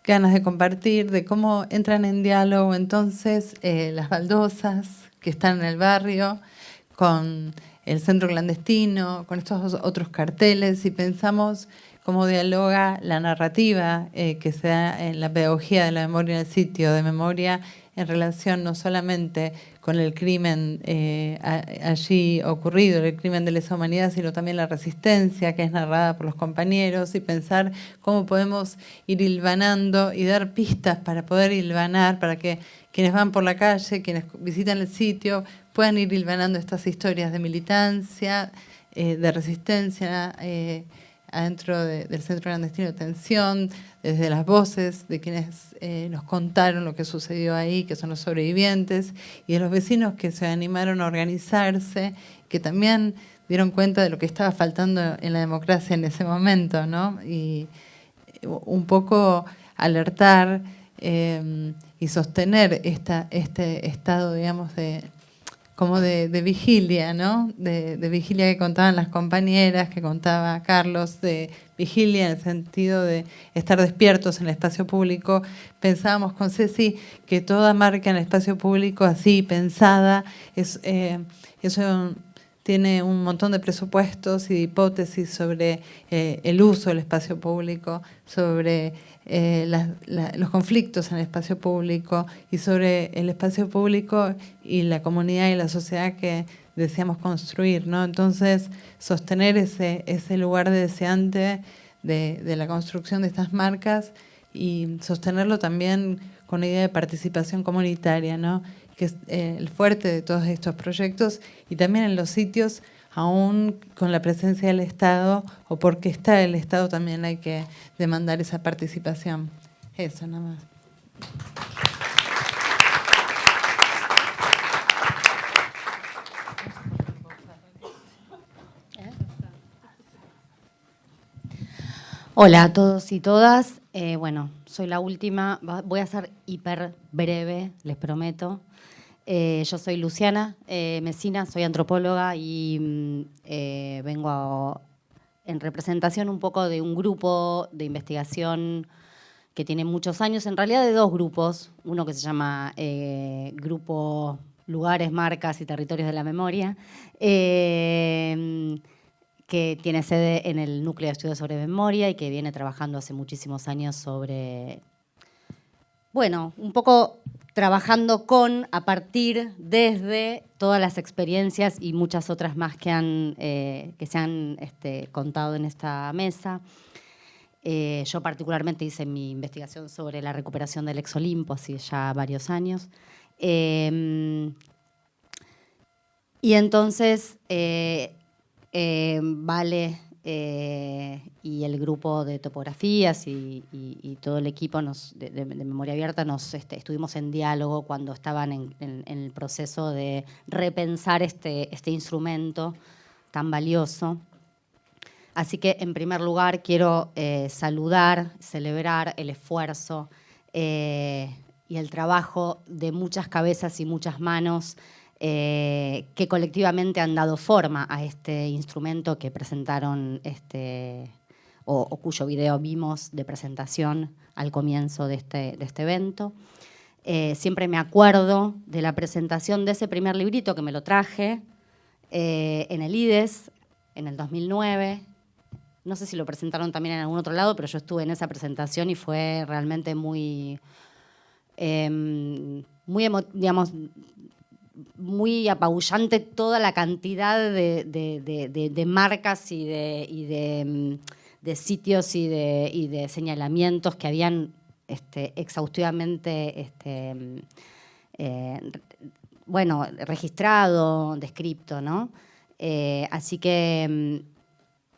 ganas de compartir, de cómo entran en diálogo entonces las baldosas que están en el barrio, con el centro clandestino, con estos otros carteles, y pensamos cómo dialoga la narrativa que se da en la pedagogía de la memoria en el sitio de memoria en relación no solamente con el crimen allí ocurrido, el crimen de lesa humanidad, sino también la resistencia que es narrada por los compañeros, y pensar cómo podemos ir hilvanando y dar pistas para poder hilvanar, para que quienes van por la calle, quienes visitan el sitio, puedan ir hilvanando estas historias de militancia, de resistencia, adentro del Centro Clandestino de Detención, desde las voces de quienes nos contaron lo que sucedió ahí, que son los sobrevivientes, y de los vecinos que se animaron a organizarse, que también dieron cuenta de lo que estaba faltando en la democracia en ese momento, ¿no? Y un poco alertar y sostener este estado, digamos, de vigilia, ¿no? De vigilia que contaban las compañeras, que contaba Carlos, de vigilia en el sentido de estar despiertos en el espacio público. Pensábamos con Ceci que toda marca en el espacio público así pensada, eso tiene un montón de presupuestos y de hipótesis sobre el uso del espacio público, sobre los conflictos en el espacio público y sobre el espacio público y la comunidad y la sociedad que deseamos construir, ¿no? Entonces, sostener ese lugar deseante de la construcción de estas marcas y sostenerlo también con una idea de participación comunitaria, ¿no? Que es el fuerte de todos estos proyectos, y también en los sitios, aún con la presencia del Estado o porque está el Estado, también hay que demandar esa participación. Eso nada más. Hola a todos y todas. Bueno, soy la última. Voy a ser hiper breve, les prometo. Yo soy Luciana Mesina, soy antropóloga y vengo en representación un poco de un grupo de investigación que tiene muchos años, en realidad de dos grupos, uno que se llama Grupo Lugares, Marcas y Territorios de la Memoria, que tiene sede en el Núcleo de Estudios sobre Memoria y que viene trabajando hace muchísimos años sobre, bueno, un poco trabajando con, a partir, desde todas las experiencias y muchas otras más que se han contado en esta mesa. Yo particularmente hice mi investigación sobre la recuperación del ex Olimpo hace ya varios años. Y entonces Vale y el grupo de topografías y todo el equipo de Memoria Abierta estuvimos en diálogo cuando estaban en el proceso de repensar este instrumento tan valioso. Así que, en primer lugar, quiero saludar, celebrar el esfuerzo y el trabajo de muchas cabezas y muchas manos que colectivamente han dado forma a este instrumento que presentaron, o cuyo video vimos de presentación al comienzo de este evento. Siempre me acuerdo de la presentación de ese primer librito que me lo traje en el IDES en el 2009. No sé si lo presentaron también en algún otro lado, pero yo estuve en esa presentación y fue realmente muy apabullante toda la cantidad de marcas y de sitios y de señalamientos que habían exhaustivamente registrado, descripto, ¿no? Así que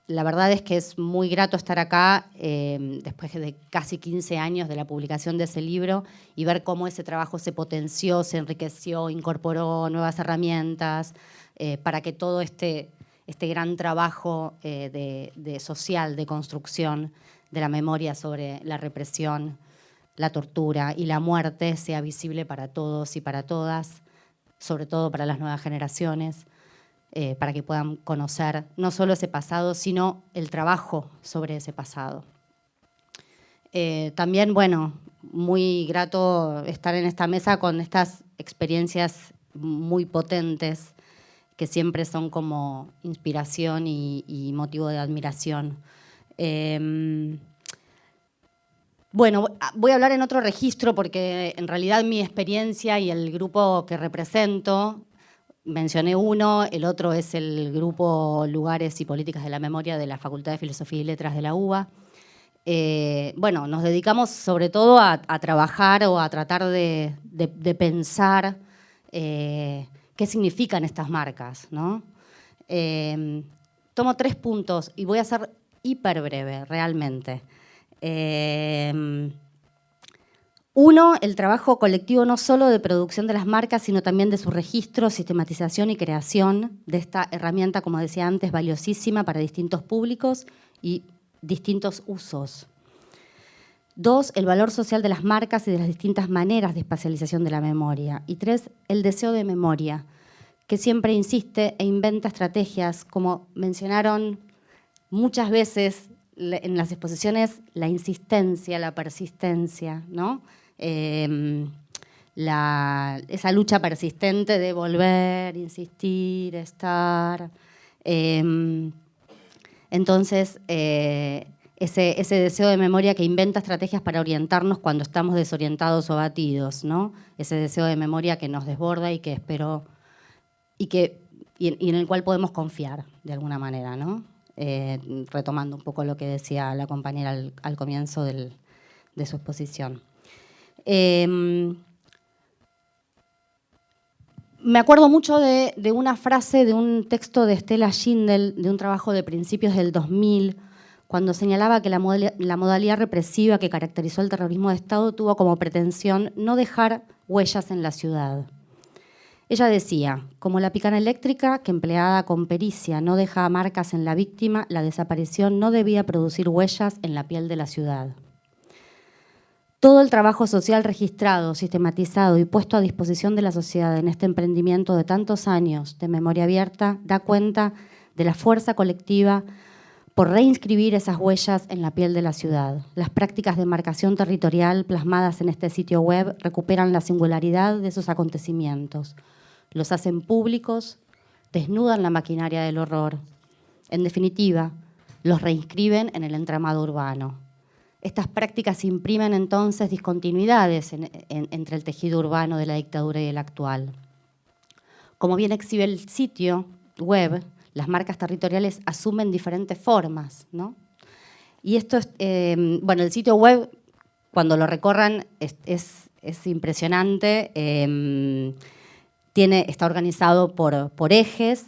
la verdad es que es muy grato estar acá después de casi 15 años de la publicación de ese libro y ver cómo ese trabajo se potenció, se enriqueció, incorporó nuevas herramientas para que todo este gran trabajo de social, de construcción de la memoria sobre la represión, la tortura y la muerte sea visible para todos y para todas, sobre todo para las nuevas generaciones. Para que puedan conocer no solo ese pasado, sino el trabajo sobre ese pasado. También, bueno, muy grato estar en esta mesa con estas experiencias muy potentes que siempre son como inspiración y motivo de admiración. Bueno, voy a hablar en otro registro porque en realidad mi experiencia y el grupo que represento, mencioné uno, el otro es el grupo Lugares y Políticas de la Memoria de la Facultad de Filosofía y Letras de la UBA. Bueno, nos dedicamos sobre todo a trabajar o a tratar de pensar qué significan estas marcas, ¿no? Tomo 3 puntos y voy a ser hiper breve, realmente. Uno, el trabajo colectivo no solo de producción de las marcas, sino también de su registro, sistematización y creación de esta herramienta, como decía antes, valiosísima para distintos públicos y distintos usos. 2, el valor social de las marcas y de las distintas maneras de espacialización de la memoria. Y 3, el deseo de memoria, que siempre insiste e inventa estrategias, como mencionaron muchas veces en las exposiciones, la insistencia, la persistencia, ¿no? Esa lucha persistente de volver, insistir, estar. Entonces, ese deseo de memoria que inventa estrategias para orientarnos cuando estamos desorientados o abatidos, ¿no? Ese deseo de memoria que nos desborda y que espero y en el cual podemos confiar de alguna manera, ¿no? Retomando un poco lo que decía la compañera al comienzo de su exposición. Me acuerdo mucho de una frase de un texto de Stella Schindel, de un trabajo de principios del 2000, cuando señalaba que la modalidad represiva que caracterizó el terrorismo de Estado tuvo como pretensión no dejar huellas en la ciudad. Ella decía, como la picana eléctrica, que empleada con pericia no deja marcas en la víctima, la desaparición no debía producir huellas en la piel de la ciudad. Todo el trabajo social registrado, sistematizado y puesto a disposición de la sociedad en este emprendimiento de tantos años de memoria abierta da cuenta de la fuerza colectiva por reinscribir esas huellas en la piel de la ciudad. Las prácticas de marcación territorial plasmadas en este sitio web recuperan la singularidad de esos acontecimientos, los hacen públicos, desnudan la maquinaria del horror. En definitiva, los reinscriben en el entramado urbano. Estas prácticas imprimen entonces discontinuidades entre el tejido urbano de la dictadura y el actual. Como bien exhibe el sitio web, las marcas territoriales asumen diferentes formas, ¿no? Y esto es, bueno, el sitio web, cuando lo recorran, es impresionante. Está organizado por ejes.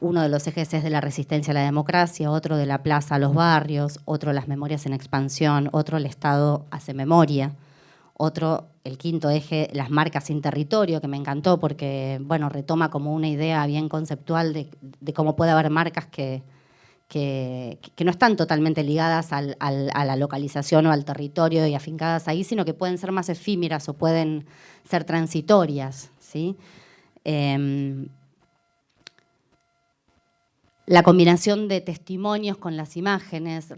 Uno de los ejes es de la resistencia a la democracia, otro de la plaza a los barrios, otro las memorias en expansión, otro el Estado hace memoria, otro, el quinto eje, las marcas sin territorio, que me encantó porque, bueno, retoma como una idea bien conceptual de cómo puede haber marcas que no están totalmente ligadas a la localización o al territorio y afincadas ahí, sino que pueden ser más efímeras o pueden ser transitorias, ¿sí? La combinación de testimonios con las imágenes,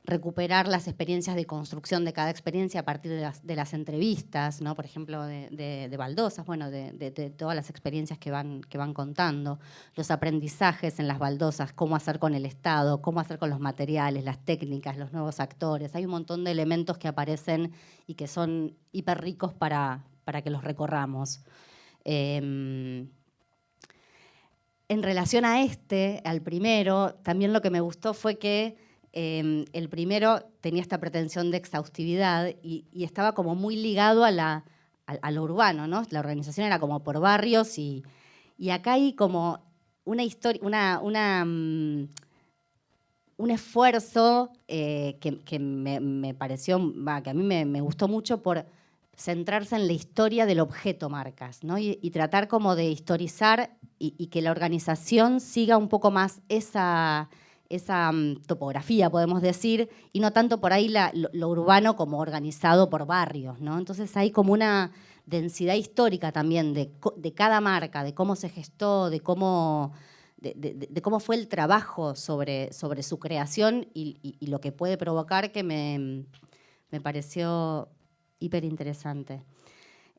recuperar las experiencias de construcción de cada experiencia a partir de las entrevistas, ¿no? Por ejemplo, de baldosas, bueno, de todas las experiencias que van contando, los aprendizajes en las baldosas, cómo hacer con el Estado, cómo hacer con los materiales, las técnicas, los nuevos actores. Hay un montón de elementos que aparecen y que son hiper ricos para que los recorramos. En relación a al primero, también lo que me gustó fue que el primero tenía esta pretensión de exhaustividad y estaba como muy ligado a lo urbano, ¿no? La organización era como por barrios y acá hay como una historia, un esfuerzo que me pareció, que a mí me gustó mucho por centrarse en la historia del objeto marcas, ¿no? Y tratar como de historizar y que la organización siga un poco más esa topografía, podemos decir, y no tanto por ahí lo urbano como organizado por barrios, ¿no? Entonces hay como una densidad histórica también de cada marca, de cómo se gestó, de cómo fue el trabajo sobre su creación y lo que puede provocar, que me pareció hiper interesante.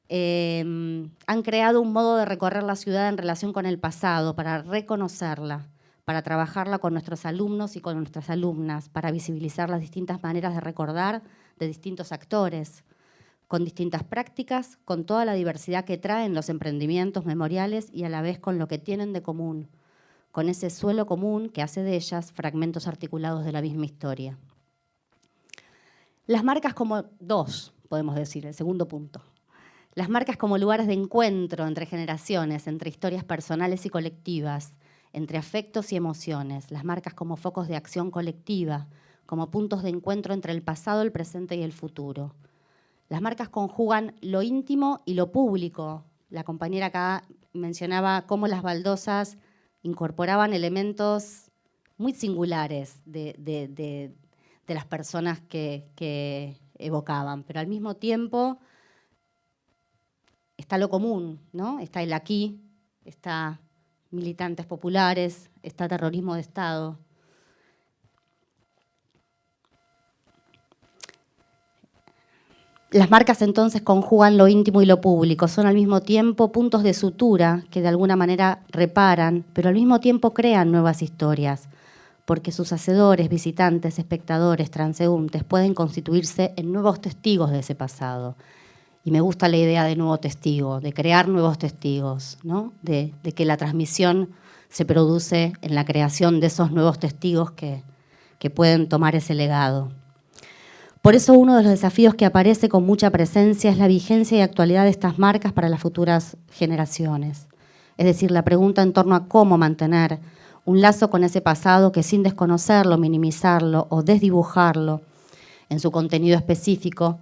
Han creado un modo de recorrer la ciudad en relación con el pasado, para reconocerla, para trabajarla con nuestros alumnos y con nuestras alumnas, para visibilizar las distintas maneras de recordar de distintos actores, con distintas prácticas, con toda la diversidad que traen los emprendimientos memoriales y a la vez con lo que tienen de común, con ese suelo común que hace de ellas fragmentos articulados de la misma historia. Las marcas como podemos decir, el segundo punto. Las marcas como lugares de encuentro entre generaciones, entre historias personales y colectivas, entre afectos y emociones. Las marcas como focos de acción colectiva, como puntos de encuentro entre el pasado, el presente y el futuro. Las marcas conjugan lo íntimo y lo público. La compañera acá mencionaba cómo las baldosas incorporaban elementos muy singulares de las personas que evocaban, pero al mismo tiempo está lo común, ¿no? Está el aquí, está militantes populares, está terrorismo de Estado. Las marcas entonces conjugan lo íntimo y lo público, son al mismo tiempo puntos de sutura que de alguna manera reparan, pero al mismo tiempo crean nuevas historias, porque sus hacedores, visitantes, espectadores, transeúntes pueden constituirse en nuevos testigos de ese pasado. Y me gusta la idea de nuevo testigo, de crear nuevos testigos, ¿no? De que la transmisión se produce en la creación de esos nuevos testigos que pueden tomar ese legado. Por eso uno de los desafíos que aparece con mucha presencia es la vigencia y actualidad de estas marcas para las futuras generaciones. Es decir, la pregunta en torno a cómo mantener un lazo con ese pasado que, sin desconocerlo, minimizarlo o desdibujarlo en su contenido específico,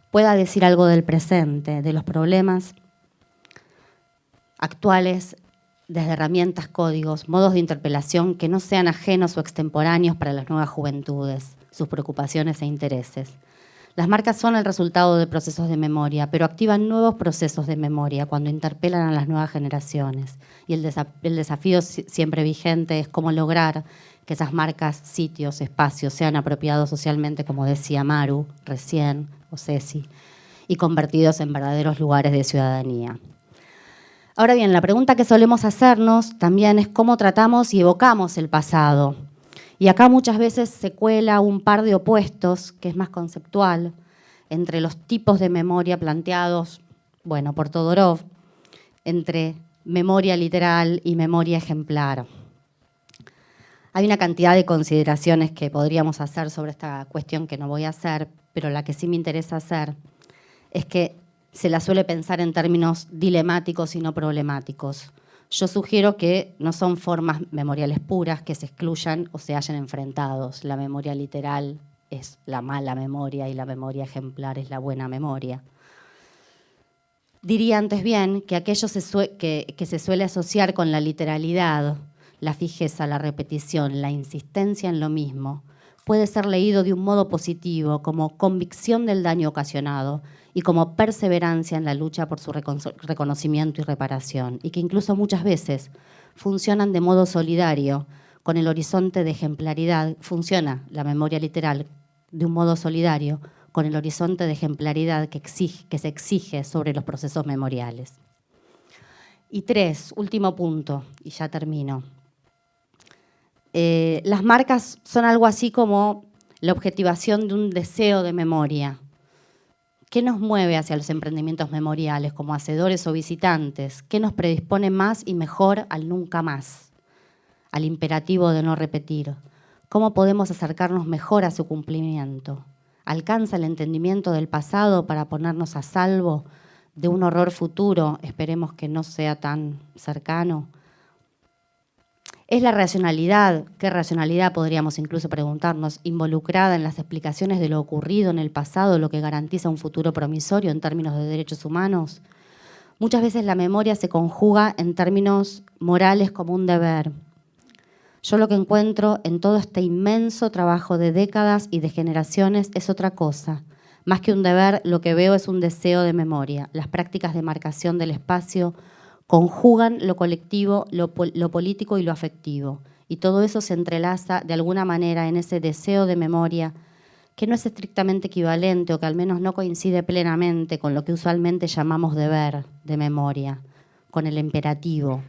pueda decir algo del presente, de los problemas actuales, desde herramientas, códigos, modos de interpelación que no sean ajenos o extemporáneos para las nuevas juventudes, sus preocupaciones e intereses. Las marcas son el resultado de procesos de memoria, pero activan nuevos procesos de memoria cuando interpelan a las nuevas generaciones. Y el desafío siempre vigente es cómo lograr que esas marcas, sitios, espacios sean apropiados socialmente, como decía Maru recién, o Ceci, y convertidos en verdaderos lugares de ciudadanía. Ahora bien, la pregunta que solemos hacernos también es cómo tratamos y evocamos el pasado. Y acá muchas veces se cuela un par de opuestos, que es más conceptual, entre los tipos de memoria planteados, bueno, por Todorov, entre memoria literal y memoria ejemplar. Hay una cantidad de consideraciones que podríamos hacer sobre esta cuestión que no voy a hacer, pero la que sí me interesa hacer es que se la suele pensar en términos dilemáticos y no problemáticos. Yo sugiero que no son formas memoriales puras que se excluyan o se hallen enfrentados. La memoria literal es la mala memoria y la memoria ejemplar es la buena memoria. Diría antes bien que aquello que se suele asociar con la literalidad, la fijeza, la repetición, la insistencia en lo mismo, puede ser leído de un modo positivo, como convicción del daño ocasionado y como perseverancia en la lucha por su reconocimiento y reparación, y que incluso muchas veces funcionan de modo solidario con el horizonte de ejemplaridad. Funciona la memoria literal de un modo solidario con el horizonte de ejemplaridad que se exige sobre los procesos memoriales. Y 3, último punto, y ya termino. Las marcas son algo así como la objetivación de un deseo de memoria. ¿Qué nos mueve hacia los emprendimientos memoriales como hacedores o visitantes? ¿Qué nos predispone más y mejor al nunca más, al imperativo de no repetir? ¿Cómo podemos acercarnos mejor a su cumplimiento? ¿Alcanza el entendimiento del pasado para ponernos a salvo de un horror futuro? Esperemos que no sea tan cercano. ¿Es la racionalidad, qué racionalidad podríamos incluso preguntarnos, involucrada en las explicaciones de lo ocurrido en el pasado, lo que garantiza un futuro promisorio en términos de derechos humanos? Muchas veces la memoria se conjuga en términos morales como un deber. Yo lo que encuentro en todo este inmenso trabajo de décadas y de generaciones es otra cosa. Más que un deber, lo que veo es un deseo de memoria. Las prácticas de marcación del espacio conjugan lo colectivo, lo político y lo afectivo. Y todo eso se entrelaza de alguna manera en ese deseo de memoria que no es estrictamente equivalente o que al menos no coincide plenamente con lo que usualmente llamamos deber de memoria, con el imperativo.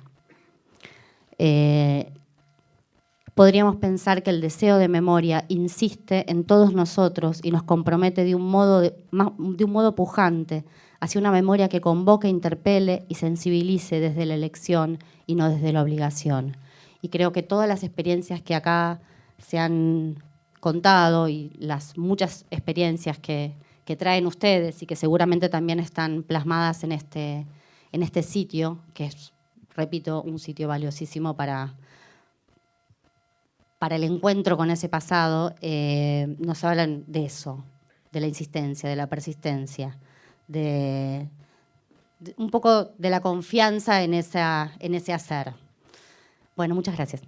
Podríamos pensar que el deseo de memoria insiste en todos nosotros y nos compromete de un modo pujante hacia una memoria que convoque, interpele y sensibilice desde la elección y no desde la obligación. Y creo que todas las experiencias que acá se han contado y las muchas experiencias que traen ustedes y que seguramente también están plasmadas en este sitio, que es, repito, un sitio valiosísimo para el encuentro con ese pasado, nos hablan de eso, de la insistencia, de la persistencia, de un poco de la confianza en ese hacer. Bueno, muchas gracias.